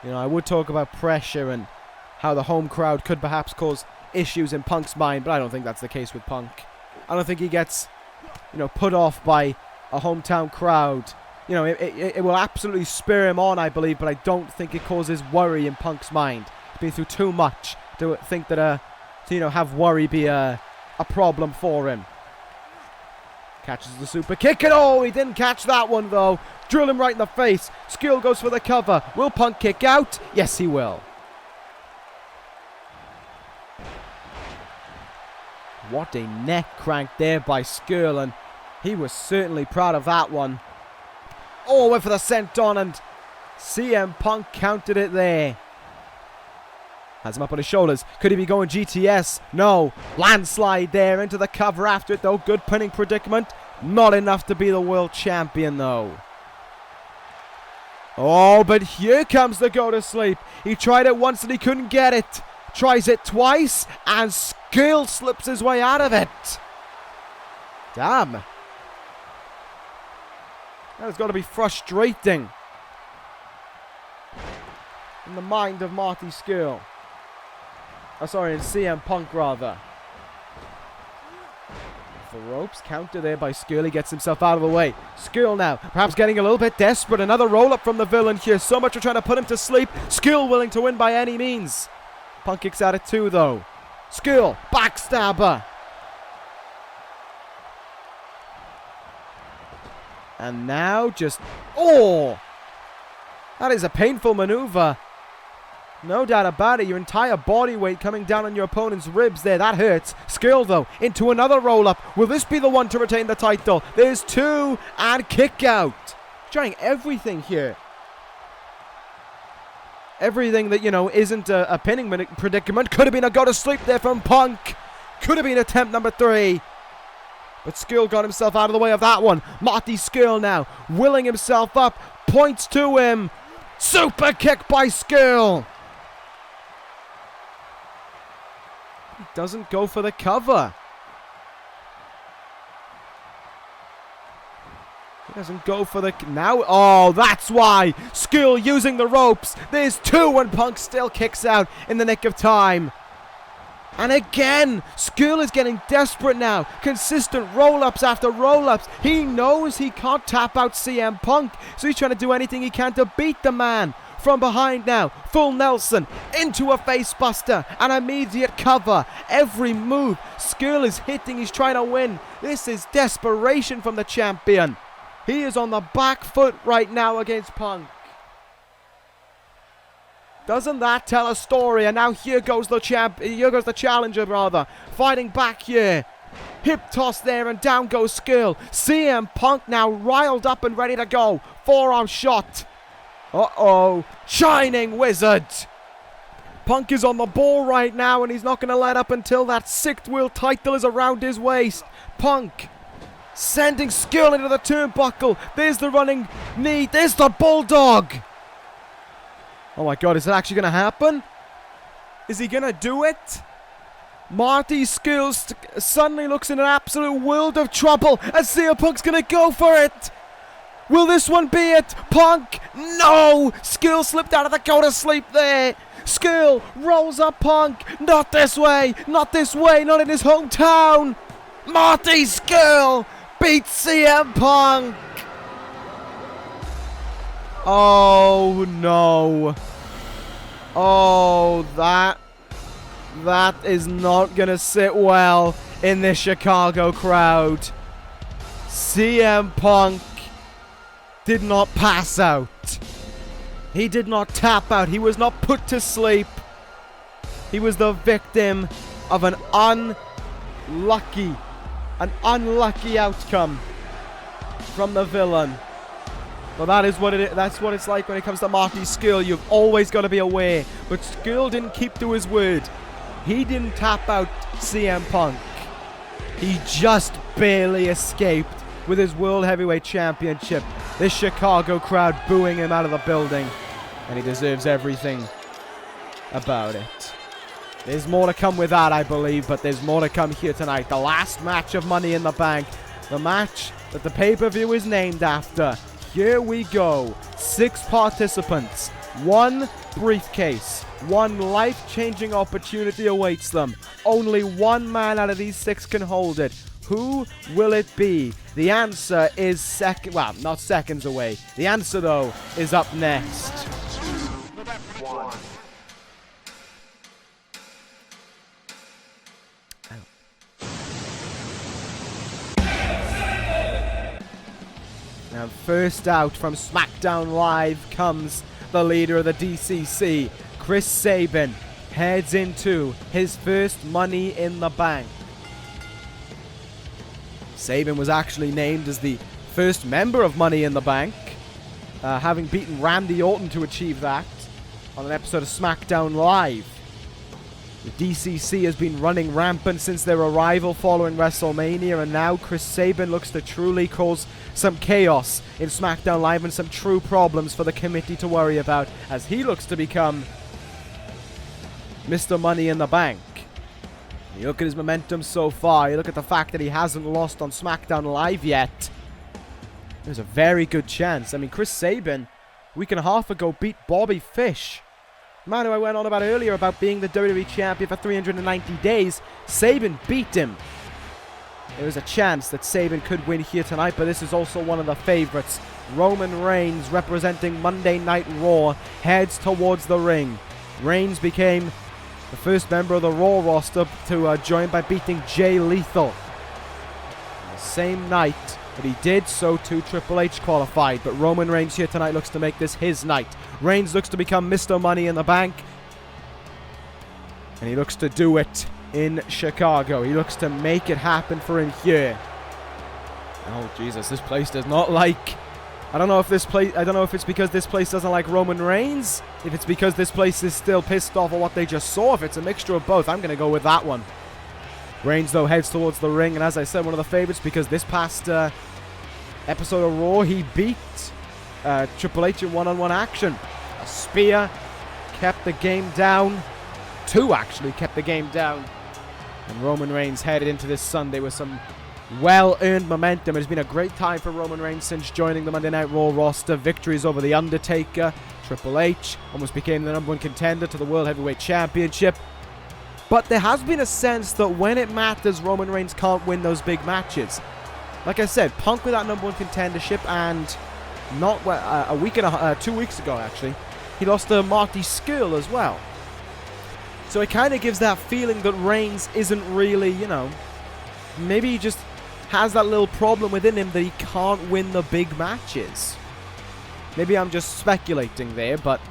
You know, I would talk about pressure and how the home crowd could perhaps cause issues in Punk's mind, but I don't think that's the case with Punk. I don't think he gets, put off by a hometown crowd. It will absolutely spur him on, I believe, but I don't think it causes worry in Punk's mind. He's been through too much to think that, have worry be a problem for him. Catches the super kick, and oh, he didn't catch that one though. Drill him right in the face. Scurll goes for the cover. Will Punk kick out? Yes, he will. What a neck crank there by Scurll, and he was certainly proud of that one. Oh, went for the senton, and CM Punk counted it there. Has him up on his shoulders. Could he be going GTS? No. Landslide there into the cover after it, though. Good pinning predicament. Not enough to be the world champion, though. Oh, but here comes the go to sleep. He tried it once and he couldn't get it. Tries it twice, and Scurll slips his way out of it. Damn. That has got to be frustrating in the mind of Marty Scurll. Oh, sorry, in CM Punk, rather. The ropes, counter there by Scurll. He gets himself out of the way. Scurll now, perhaps getting a little bit desperate. Another roll-up from the villain here. So much for trying to put him to sleep. Scurll willing to win by any means. Punk kicks out at 2, though. Scurll, backstabber. And now just... Oh! That is a painful maneuver. No doubt about it. Your entire body weight coming down on your opponent's ribs there. That hurts. Scurll, though, into another roll-up. Will this be the one to retain the title? There's two, and kick out. Trying everything here. Everything that, you know, isn't a pinning predicament. Could have been a go-to-sleep there from Punk. Could have been attempt number 3. But Scurll got himself out of the way of that one. Marty Scurll now, willing himself up. Points to him. Super kick by Scurll. He doesn't go for the cover. He doesn't go for the... Now... Oh, that's why. Scurll using the ropes. There's 2 and Punk still kicks out in the nick of time. And again, Scurll is getting desperate now. Consistent roll-ups after roll-ups. He knows he can't tap out CM Punk, so he's trying to do anything he can to beat the man. From behind now, full Nelson, into a facebuster, an immediate cover. Every move, Scurll is hitting, he's trying to win. This is desperation from the champion. He is on the back foot right now against Punk. Doesn't that tell a story? And now here goes the challenger, rather. Fighting back here. Hip toss there and down goes Scurll. CM Punk now riled up and ready to go. Forearm shot. Uh-oh. Shining Wizard. Punk is on the ball right now and he's not going to let up until that 6th world title is around his waist. Punk sending Scurll into the turnbuckle. There's the running knee. There's the bulldog. Oh my god, is it actually going to happen? Is he going to do it? Marty Scurll suddenly looks in an absolute world of trouble and CM Punk's going to go for it. Will this one be it? Punk? No! Scurll slipped out of the go-to-sleep there. Scurll rolls up Punk. Not this way. Not this way. Not in his hometown. Marty Scurll beats CM Punk. Oh no. Oh, that is not going to sit well in this Chicago crowd. CM Punk did not pass out. He did not tap out. He was not put to sleep. He was the victim of an unlucky outcome from the villain. Well, that is what it is. That's what it's like when it comes to Marty Scurll. You've always got to be aware. But Scurll didn't keep to his word. He didn't tap out CM Punk. He just barely escaped with his World Heavyweight Championship. This Chicago crowd booing him out of the building. And he deserves everything about it. There's more to come with that, I believe. But there's more to come here tonight. The last match of Money in the Bank. The match that the pay-per-view is named after. Here we go. 6 participants, 1 briefcase, 1 life-changing opportunity awaits them. Only 1 man out of these 6 can hold it. Who will it be? The answer is not seconds away. The answer, though, is up next. 1. Now, first out from SmackDown Live comes the leader of the DCC, Chris Sabin, heads into his first Money in the Bank. Sabin was actually named as the first member of Money in the Bank, having beaten Randy Orton to achieve that on an episode of SmackDown Live. The DCC has been running rampant since their arrival following WrestleMania, and now Chris Sabin looks to truly cause some chaos in SmackDown Live and some true problems for the committee to worry about as he looks to become Mr. Money in the Bank. You look at his momentum so far, you look at the fact that he hasn't lost on SmackDown Live yet. There's a very good chance. I mean, Chris Sabin, a week and a half ago, beat Bobby Fish. Man who I went on about earlier about being the WWE Champion for 390 days. Sabin beat him. There is a chance that Sabin could win here tonight, but this is also one of the favorites. Roman Reigns, representing Monday Night Raw, heads towards the ring. Reigns became the first member of the Raw roster to join by beating Jay Lethal. On the same night that he did, so too Triple H qualified, but Roman Reigns here tonight looks to make this his night. Reigns looks to become Mr. Money in the Bank. And he looks to do it in Chicago. He looks to make it happen for him here. Oh, Jesus, this place does not like... I don't know if it's because this place doesn't like Roman Reigns, if it's because this place is still pissed off at what they just saw, if it's a mixture of both. I'm going to go with that one. Reigns, though, heads towards the ring, and as I said, one of the favorites because this past episode of Raw, he beat Triple H in one-on-one action. A spear kept the game down. 2 actually kept the game down. And Roman Reigns headed into this Sunday with some well-earned momentum. It's been a great time for Roman Reigns since joining the Monday Night Raw roster. Victories over The Undertaker, Triple H, almost became the #1 contender to the World Heavyweight Championship. But there has been a sense that when it matters, Roman Reigns can't win those big matches. Like I said, Punk with that #1 contendership, and not 2 weeks ago actually, he lost to Marty Scurll as well. So it kind of gives that feeling that Reigns isn't really, you know, maybe he just has that little problem within him that he can't win the big matches. Maybe I'm just speculating there, but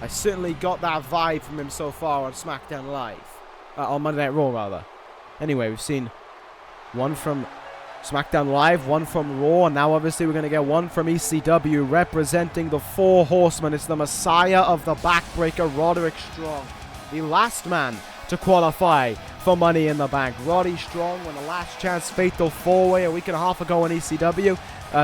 I certainly got that vibe from him so far on SmackDown Live. On Monday Night Raw, rather. Anyway, we've seen one from SmackDown Live, one from Raw, and now obviously we're going to get one from ECW representing the 4 Horsemen. It's the Messiah of the Backbreaker, Roderick Strong. The last man to qualify for Money in the Bank. Roddy Strong won a last chance fatal 4-way a week and a half ago on ECW,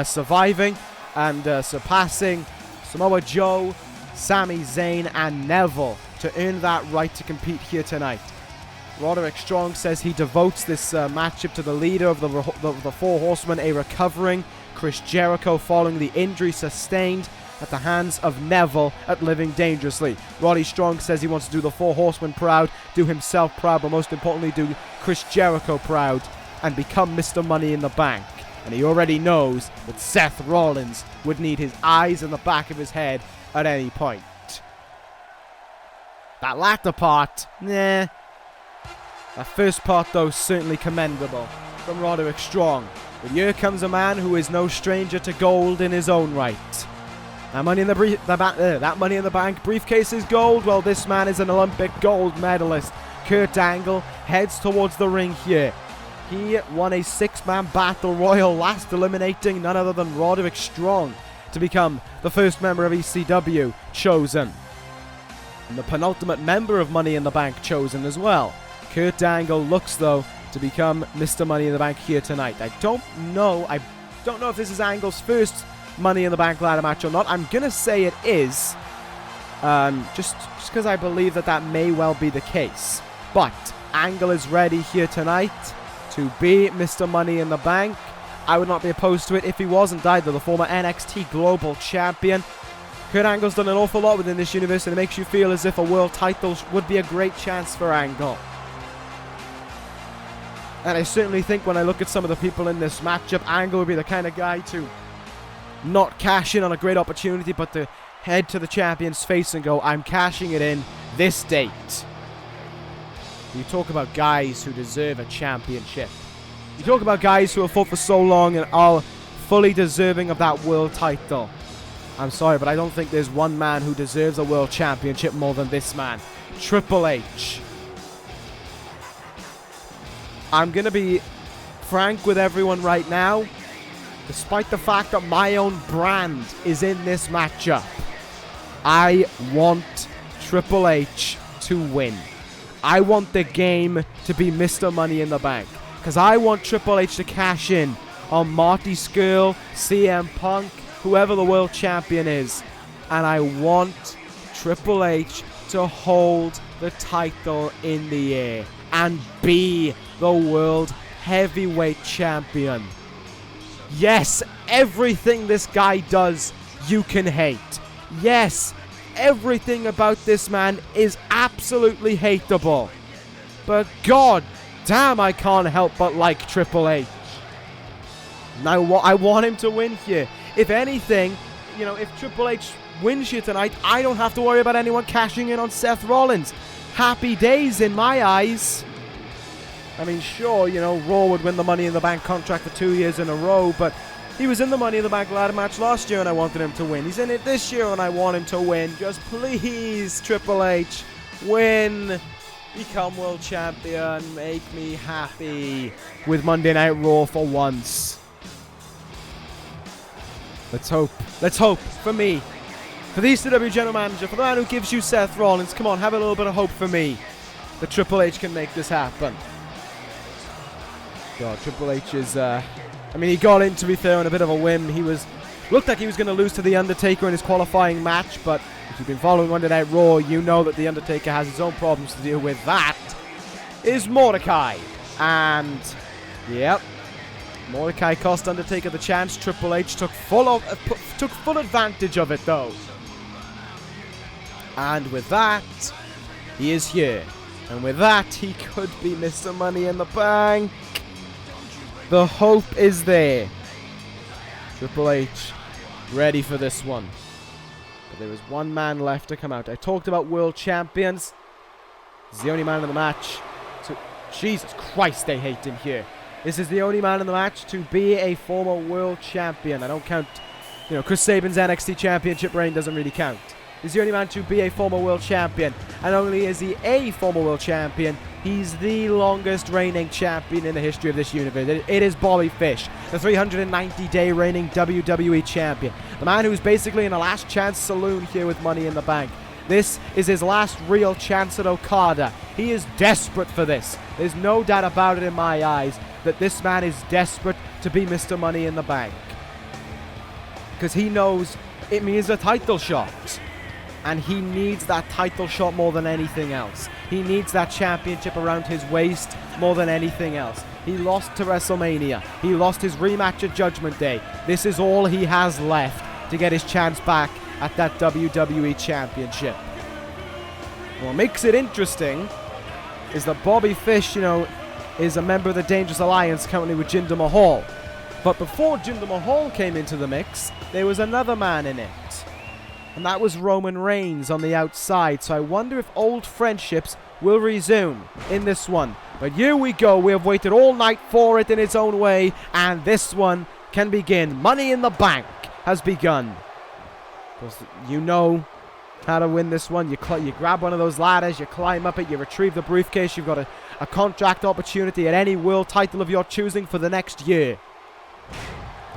surviving and surpassing Samoa Joe, Sami Zayn and Neville to earn that right to compete here tonight. Roderick Strong says he devotes this matchup to the leader of the 4 Horsemen, a recovering Chris Jericho following the injury sustained at the hands of Neville at Living Dangerously. Roddy Strong says he wants to do the 4 Horsemen proud, do himself proud, but most importantly do Chris Jericho proud and become Mr. Money in the Bank. And he already knows that Seth Rollins would need his eyes in the back of his head at any point. That latter part, nah. That first part, though, certainly commendable from Roderick Strong. But here comes a man who is no stranger to gold in his own right. That Money in the Bank briefcase is gold. Well, this man is an Olympic gold medalist. Kurt Angle heads towards the ring here. He won a 6-man battle royal, last eliminating none other than Roderick Strong to become the first member of ECW chosen. And the penultimate member of Money in the Bank chosen as well. Kurt Angle looks, though, to become Mr. Money in the Bank here tonight. I don't know if this is Angle's first Money in the Bank ladder match or not. I'm gonna say it is, just because I believe that may well be the case. But Angle is ready here tonight to be Mr. Money in the Bank. I would not be opposed to it if he wasn't either. The former NXT Global Champion. Kurt Angle's done an awful lot within this universe, and it makes you feel as if a world title would be a great chance for Angle. And I certainly think when I look at some of the people in this matchup, Angle would be the kind of guy to not cash in on a great opportunity, but to head to the champion's face and go, I'm cashing it in this date. You talk about guys who deserve a championship. You talk about guys who have fought for so long and are fully deserving of that world title. I'm sorry, but I don't think there's one man who deserves a world championship more than this man, Triple H. I'm going to be frank with everyone right now. Despite the fact that my own brand is in this matchup, I want Triple H to win. I want the game to be Mr. Money in the Bank. Because I want Triple H to cash in on Marty Scurll, CM Punk, whoever the world champion is. And I want Triple H to hold the title in the air and be the world heavyweight champion. Yes, everything this guy does, you can hate. Yes, everything about this man is absolutely hateable. But god damn, I can't help but like Triple H. Now, I want him to win here. If anything, you know, if Triple H wins here tonight, I don't have to worry about anyone cashing in on Seth Rollins. Happy days in my eyes. I mean, sure, you know, Raw would win the Money in the Bank contract for 2 years in a row, but he was in the Money in the Bank ladder match last year and I wanted him to win. He's in it this year and I want him to win. Just please, Triple H, win. Become world champion. Make me happy with Monday Night Raw for once. Let's hope. Let's hope for me. For the ECW General Manager. For the man who gives you Seth Rollins. Come on, have a little bit of hope for me. That Triple H can make this happen. God, Triple H is... I mean, he got in, to be fair, on a bit of a whim. Looked like he was going to lose to The Undertaker in his qualifying match, but if you've been following Monday Night Raw, you know that The Undertaker has his own problems to deal with. That is Mordecai. And, yep, Mordecai cost Undertaker the chance. Triple H took full advantage of it, though. And with that, he is here. And with that, he could be Mr. Money in the Bank. The hope is there. Triple H ready for this one. But there is one man left to come out. I talked about world champions. He's the only man in the match. Jesus Christ, they hate him here. This is the only man in the match to be a former world champion. I don't count, Chris Sabin's NXT Championship reign doesn't really count. He's the only man to be a former world champion. And only is he a former world champion, he's the longest reigning champion in the history of this universe. It is Bobby Fish, the 390-day reigning WWE champion. The man who's basically in a last chance saloon here with Money in the Bank. This is his last real chance at Okada. He is desperate for this. There's no doubt about it in my eyes that this man is desperate to be Mr. Money in the Bank. Because he knows it means a title shot. And he needs that title shot more than anything else. He needs that championship around his waist more than anything else. He lost to WrestleMania. He lost his rematch at Judgment Day. This is all he has left to get his chance back at that WWE Championship. What makes it interesting is that Bobby Fish, is a member of the Dangerous Alliance currently with Jinder Mahal. But before Jinder Mahal came into the mix, there was another man in it. And that was Roman Reigns on the outside. So I wonder if old friendships will resume in this one. But here we go. We have waited all night for it in its own way. And this one can begin. Money in the Bank has begun. Because you know how to win this one. You grab one of those ladders. You climb up it. You retrieve the briefcase. You've got a contract opportunity at any world title of your choosing for the next year.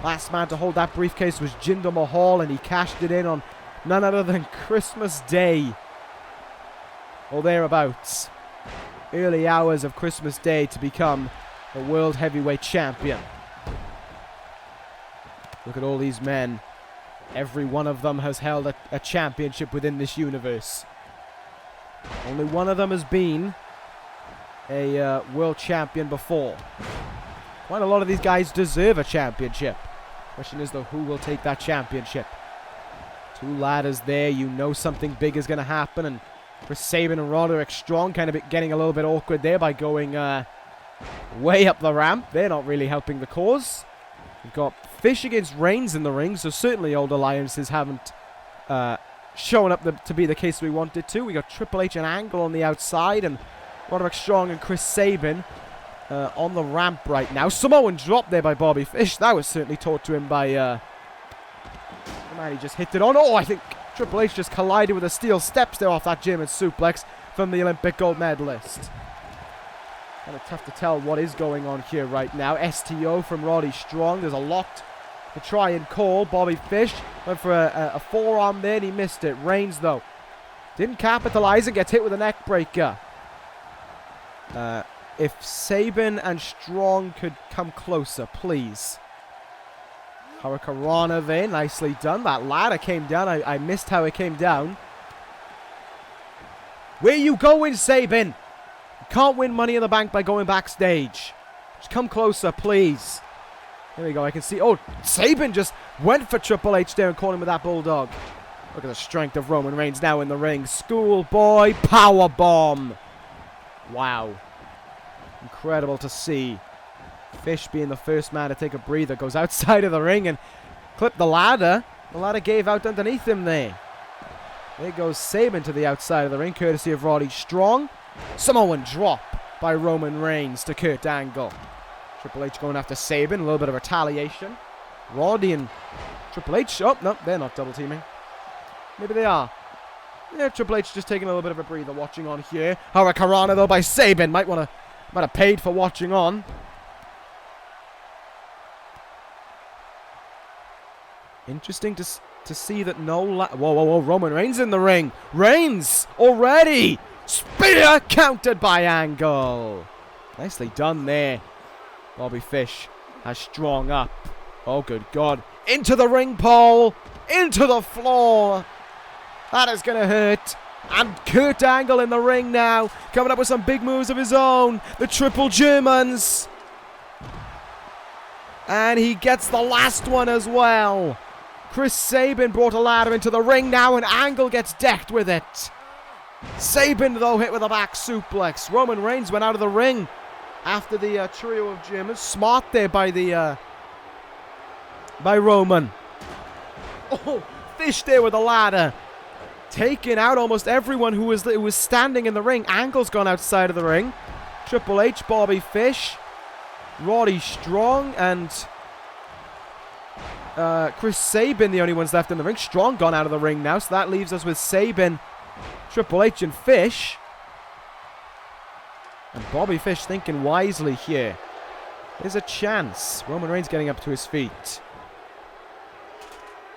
Last man to hold that briefcase was Jinder Mahal. And he cashed it in on none other than Christmas Day. Or thereabouts. Early hours of Christmas Day to become a World Heavyweight Champion. Look at all these men. Every one of them has held a championship within this universe. Only one of them has been a world champion before. Quite a lot of these guys deserve a championship. Question is, though, who will take that championship? Two ladders there. You know something big is going to happen. And for Sabin and Roderick Strong kind of getting a little bit awkward there by going way up the ramp. They're not really helping the cause. We've got Fish against Reigns in the ring. So certainly old alliances haven't shown up to be the case we wanted to. We got Triple H and Angle on the outside. And Roderick Strong and Chris Sabin on the ramp right now. Samoan drop there by Bobby Fish. That was certainly taught to him by... Man, he just hit it on. Oh, I think Triple H just collided with a steel steps there off that German suplex from the Olympic gold medalist. Kind of tough to tell what is going on here right now. STO from Roddy Strong. There's a lot to try and call. Bobby Fish went for a forearm there and he missed it. Reigns, though, didn't capitalize and gets hit with a neck breaker. If Sabin and Strong could come closer, please. Hurricanrana there, nicely done. That ladder came down. I missed how it came down. Where you going, Sabin? You can't win Money in the Bank by going backstage. Just come closer, please. There we go. I can see. Oh, Sabin just went for Triple H there and caught him with that bulldog. Look at the strength of Roman Reigns now in the ring. Schoolboy powerbomb. Wow. Incredible to see. Fish being the first man to take a breather, goes outside of the ring and clipped the ladder. The ladder gave out underneath him there. There goes Sabin to the outside of the ring, courtesy of Roddy Strong. Samoan drop by Roman Reigns to Kurt Angle. Triple H going after Sabin, a little bit of retaliation. Roddy and Triple H, oh, no, they're not double teaming. Maybe they are. Yeah, Triple H just taking a little bit of a breather watching on here. Hurricanrana though by Sabin. Might have paid for watching on. Interesting to see that whoa, Roman Reigns in the ring. Reigns already. Spear countered by Angle. Nicely done there. Bobby Fish has strong up. Oh, good God. Into the ring pole. Into the floor. That is going to hurt. And Kurt Angle in the ring now. Coming up with some big moves of his own. The Triple Germans. And he gets the last one as well. Chris Sabin brought a ladder into the ring now, and Angle gets decked with it. Sabin, though, hit with a back suplex. Roman Reigns went out of the ring after the trio of Germans. Smart there by Roman. Oh, Fish there with a ladder. Taking out almost everyone who was standing in the ring. Angle's gone outside of the ring. Triple H, Bobby Fish, Roddy Strong, and Chris Sabin, the only ones left in the ring. Strong gone out of the ring now, so that leaves us with Sabin, Triple H, and Fish. And Bobby Fish thinking wisely here. There's a chance. Roman Reigns getting up to his feet.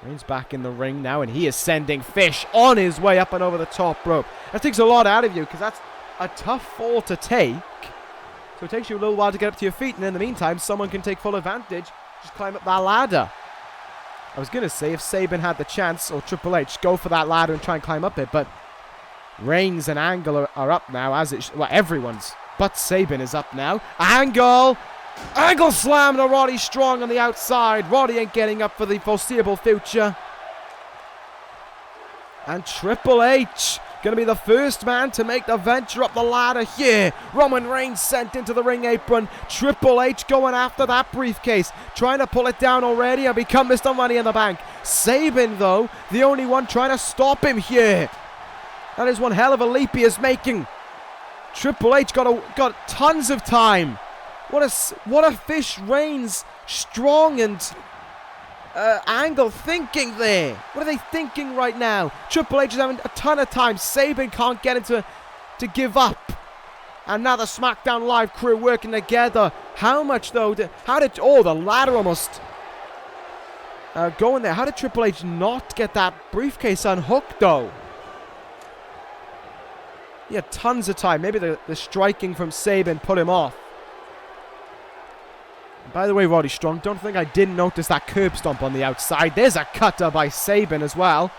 Reigns back in the ring now, and he is sending Fish on his way up and over the top rope. That takes a lot out of you, because that's a tough fall to take. So it takes you a little while to get up to your feet, and in the meantime, someone can take full advantage. Just climb up that ladder. I was going to say, if Sabin had the chance, or Triple H, go for that ladder and try and climb up it, but Reigns and Angle are up now, everyone's, but Sabin is up now. Angle slam to Roddy Strong on the outside. Roddy ain't getting up for the foreseeable future. And Triple H going to be the first man to make the venture up the ladder here. Roman Reigns sent into the ring apron. Triple H going after that briefcase, trying to pull it down already and become Mr. Money in the Bank. Sabin, though, the only one trying to stop him here. That is one hell of a leap he is making. Triple H got tons of time. What a Fish, Reigns, Strong, and Angle thinking there. What are they thinking right now? Triple H is having a ton of time. Sabin can't get him to give up. And now the SmackDown Live crew working together. How much though? The ladder almost going there. How did Triple H not get that briefcase unhooked though? He had tons of time. Maybe the striking from Sabin put him off. By the way, Roddy Strong, don't think I didn't notice that curb stomp on the outside. There's a cutter by Sabin as well.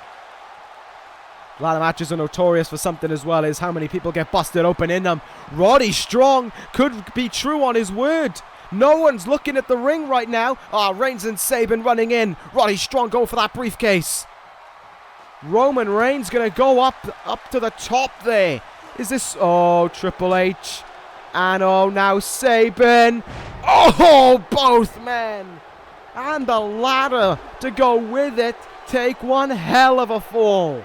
A lot of matches are notorious for something as well, is how many people get busted open in them. Roddy Strong could be true on his word. No one's looking at the ring right now. Reigns and Sabin running in. Roddy Strong going for that briefcase. Roman Reigns going to go up to the top there. Is this... Oh, Triple H. And now Sabin. Oh, both men. And the ladder to go with it. Take one hell of a fall.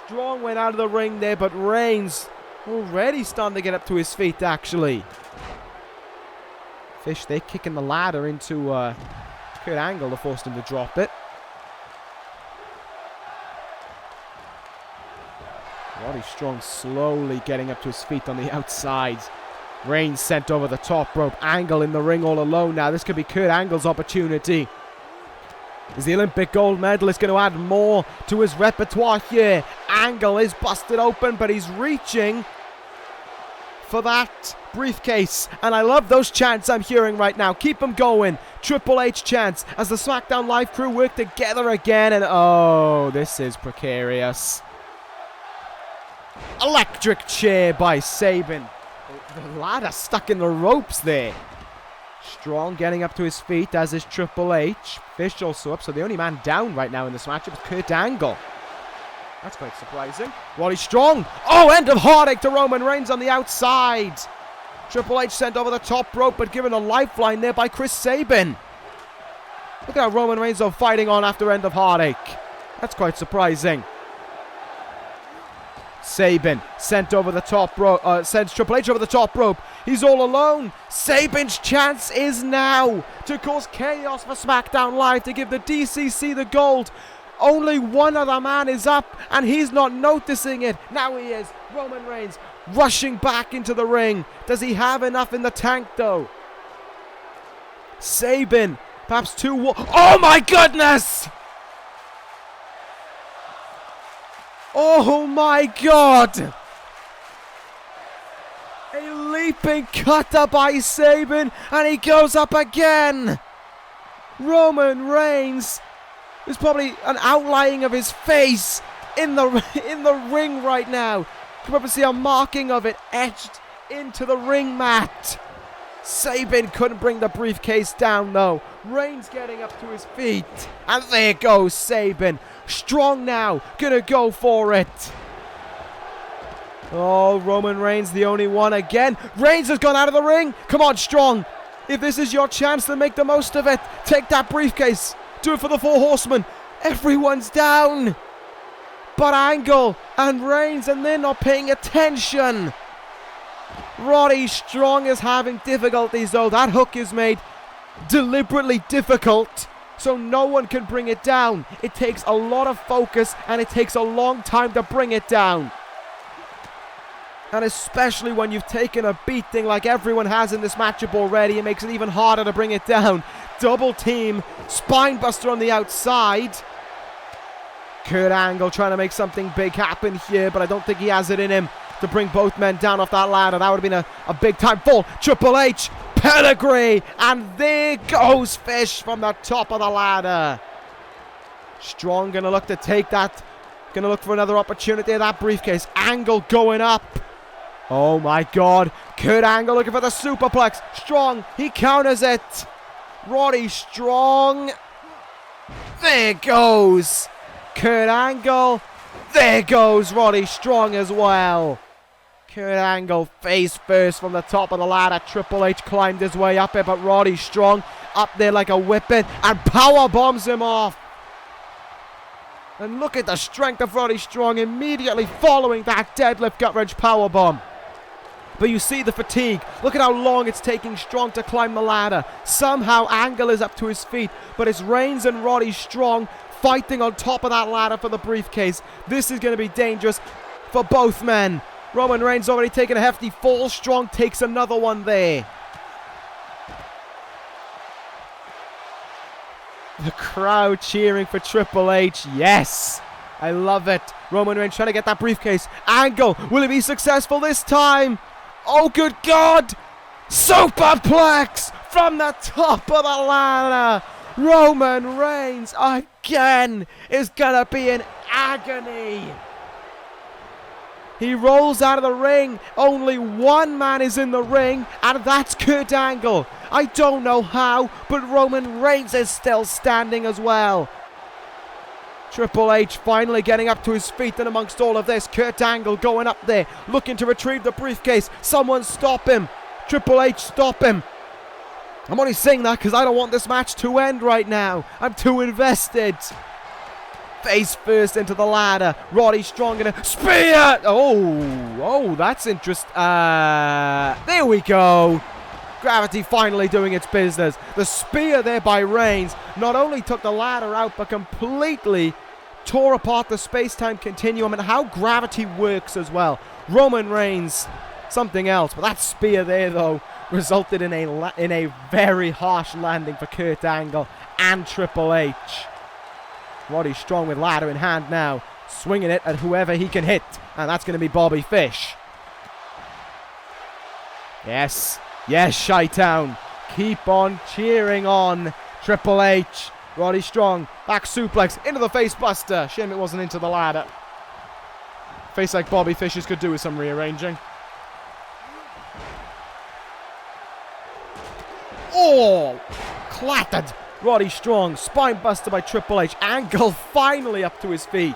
Strong went out of the ring there, but Reigns already starting to get up to his feet, actually. Fish, they're kicking the ladder into Kurt Angle to force him to drop it. Roddy Strong slowly getting up to his feet on the outside. Reigns sent over the top rope. Angle in the ring all alone now. This could be Kurt Angle's opportunity. Is the Olympic gold medalist going to add more to his repertoire here? Angle is busted open, but he's reaching for that briefcase. And I love those chants I'm hearing right now. Keep them going. Triple H chants as the SmackDown Live crew work together again. And oh, this is precarious. Electric chair by Sabin. The ladder stuck in the ropes there. Strong getting up to his feet, as is Triple H. Fish also up, so the only man down right now in this matchup is Kurt Angle. That's quite surprising. Roddy Strong. Oh, end of heartache to Roman Reigns on the outside. Triple H sent over the top rope, but given a lifeline there by Chris Sabin. Look at how Roman Reigns are fighting on after end of heartache. That's quite surprising. Sabin sent over the top rope, sends Triple H over the top rope. He's all alone. Sabin's chance is now to cause chaos for SmackDown Live, to give the DCC the gold. Only one other man is up, and he's not noticing it. Now he is. Roman Reigns rushing back into the ring. Does he have enough in the tank, though? Sabin, perhaps two. Oh my goodness! Oh my God! A leaping cutter by Sabin, and he goes up again. Roman Reigns is probably an outlining of his face in the ring right now. You can probably see a marking of it etched into the ring mat. Sabin couldn't bring the briefcase down though. Reigns getting up to his feet. And there goes Sabin. Strong now. Gonna go for it. Oh, Roman Reigns the only one again. Reigns has gone out of the ring. Come on, Strong. If this is your chance, then make the most of it. Take that briefcase. Do it for the Four Horsemen. Everyone's down. But Angle and Reigns, and they're not paying attention. Roddy Strong is having difficulties though. That hook is made deliberately difficult, so no one can bring it down. It takes a lot of focus, and it takes a long time to bring it down. And especially when you've taken a beating like everyone has in this matchup already, it makes it even harder to bring it down. Double team, spinebuster on the outside. Kurt Angle trying to make something big happen here, but I don't think he has it in him to bring both men down off that ladder. That would have been a big time fall. Triple H, pedigree, and there goes Fish from the top of the ladder. Strong gonna look to take that. Gonna look for another opportunity at that briefcase. Angle going up. Oh my God. Kurt Angle looking for the superplex. Strong, he counters it. Roddy Strong. There goes Kurt Angle. There goes Roddy Strong as well. Kurt Angle face first from the top of the ladder. Triple H climbed his way up it, but Roddy Strong up there like a whippet and power bombs him off. And look at the strength of Roddy Strong immediately following that deadlift gut-wrench powerbomb. But you see the fatigue. Look at how long it's taking Strong to climb the ladder. Somehow Angle is up to his feet, but it's Reigns and Roddy Strong fighting on top of that ladder for the briefcase. This is going to be dangerous for both men. Roman Reigns already taken a hefty fall. Strong takes another one there. The crowd cheering for Triple H. Yes, I love it. Roman Reigns trying to get that briefcase. Angle, will he be successful this time? Oh, good God. Superplex from the top of the ladder. Roman Reigns again is gonna be in agony. He rolls out of the ring. Only one man is in the ring, and that's Kurt Angle. I don't know how, but Roman Reigns is still standing as well. Triple H finally getting up to his feet, and amongst all of this, Kurt Angle going up there, looking to retrieve the briefcase. Someone stop him. Triple H, stop him. I'm only saying that because I don't want this match to end right now. I'm too invested. Face first into the ladder. Roddy Strong gonna spear. Oh, that's interesting. There we go. Gravity finally doing its business. The spear there by Reigns not only took the ladder out, but completely tore apart the space-time continuum and how gravity works as well. Roman Reigns, something else. But that spear there, though, resulted in a very harsh landing for Kurt Angle and Triple H. Roddy Strong with ladder in hand now, swinging it at whoever he can hit, and that's going to be Bobby Fish. Yes, Chi-Town, keep on cheering on Triple H. Roddy Strong, back suplex into the face buster. Shame it wasn't into the ladder. Face like Bobby Fish's could do with some rearranging. Oh, clattered. Roddy Strong, spine buster by Triple H. Angle finally up to his feet.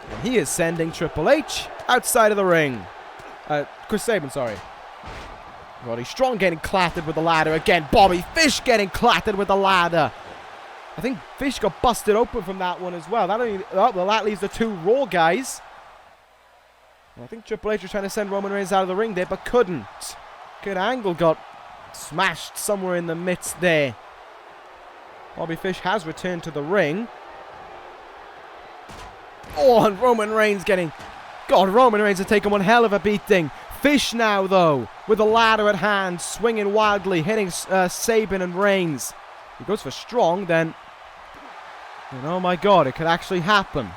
And he is sending Triple H outside of the ring. Chris Sabin, sorry. Roddy Strong getting clattered with the ladder again. Bobby Fish getting clattered with the ladder. I think Fish got busted open from that one as well. That leaves the two Raw guys. And I think Triple H was trying to send Roman Reigns out of the ring there, but couldn't. Good Angle got smashed somewhere in the midst there. Bobby Fish has returned to the ring. Oh, and Roman Reigns getting... God, Roman Reigns has taken one hell of a beating. Fish now, though, with the ladder at hand, swinging wildly, hitting Sabin and Reigns. He goes for strong, then... And oh my God, it could actually happen.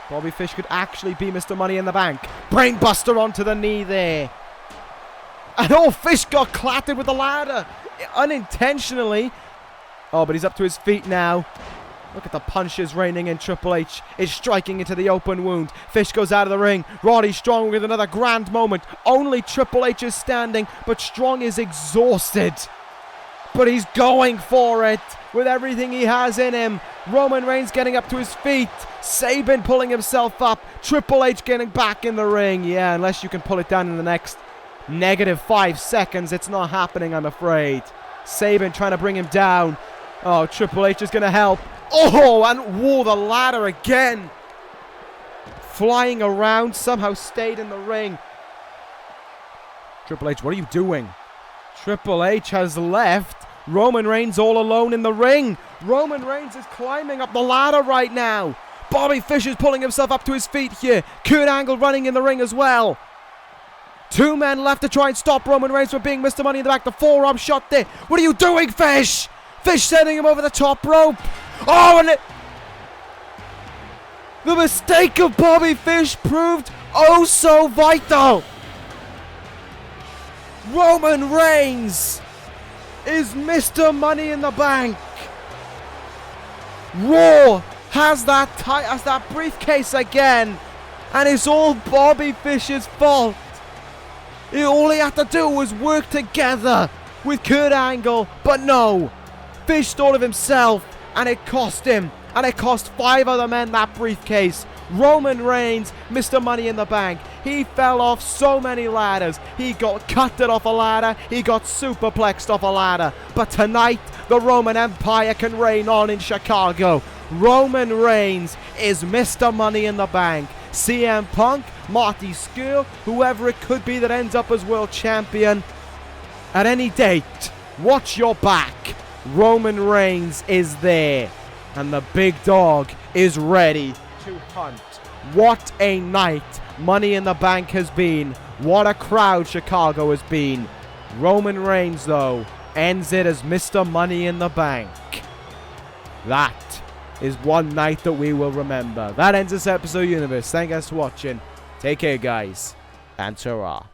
Bobby Fish could actually be Mr. Money in the Bank. Brainbuster onto the knee there. And oh, Fish got clattered with the ladder. Unintentionally. Oh, but he's up to his feet now. Look at the punches raining in. Triple H is striking into the open wound. Fish goes out of the ring. Roddy Strong with another grand moment. Only Triple H is standing, but Strong is exhausted. But he's going for it with everything he has in him. Roman Reigns getting up to his feet. Sabin pulling himself up. Triple H getting back in the ring. Yeah, unless you can pull it down in the next -5 seconds, it's not happening, I'm afraid. Sabin trying to bring him down. Oh, Triple H is going to help. Oh, and whoa, the ladder again. Flying around, somehow stayed in the ring. Triple H, what are you doing? Triple H has left. Roman Reigns all alone in the ring. Roman Reigns is climbing up the ladder right now. Bobby Fish is pulling himself up to his feet here. Kurt Angle running in the ring as well. 2 men left to try and stop Roman Reigns from being Mr. Money in the Bank. The forearm shot there. What are you doing, Fish? Fish sending him over the top rope. Oh, and the mistake of Bobby Fish proved oh so vital. Roman Reigns is Mr. Money in the Bank. Raw has that briefcase again, and it's all Bobby Fish's fault. All he had to do was work together with Kurt Angle, but no. Fish thought of himself, and it cost him. And it cost 5 other men that briefcase. Roman Reigns, Mr. Money in the Bank. He fell off so many ladders. He got cutted off a ladder. He got superplexed off a ladder. But tonight, the Roman Empire can reign on in Chicago. Roman Reigns is Mr. Money in the Bank. CM Punk, Marty Scurll, whoever it could be that ends up as world champion. At any date, watch your back. Roman Reigns is there, and the big dog is ready to hunt. What a night Money in the Bank has been. What a crowd Chicago has been. Roman Reigns, though, ends it as Mr. Money in the Bank. That is one night that we will remember. That ends this episode, Universe. Thank you guys for watching. Take care, guys, and ta-ra.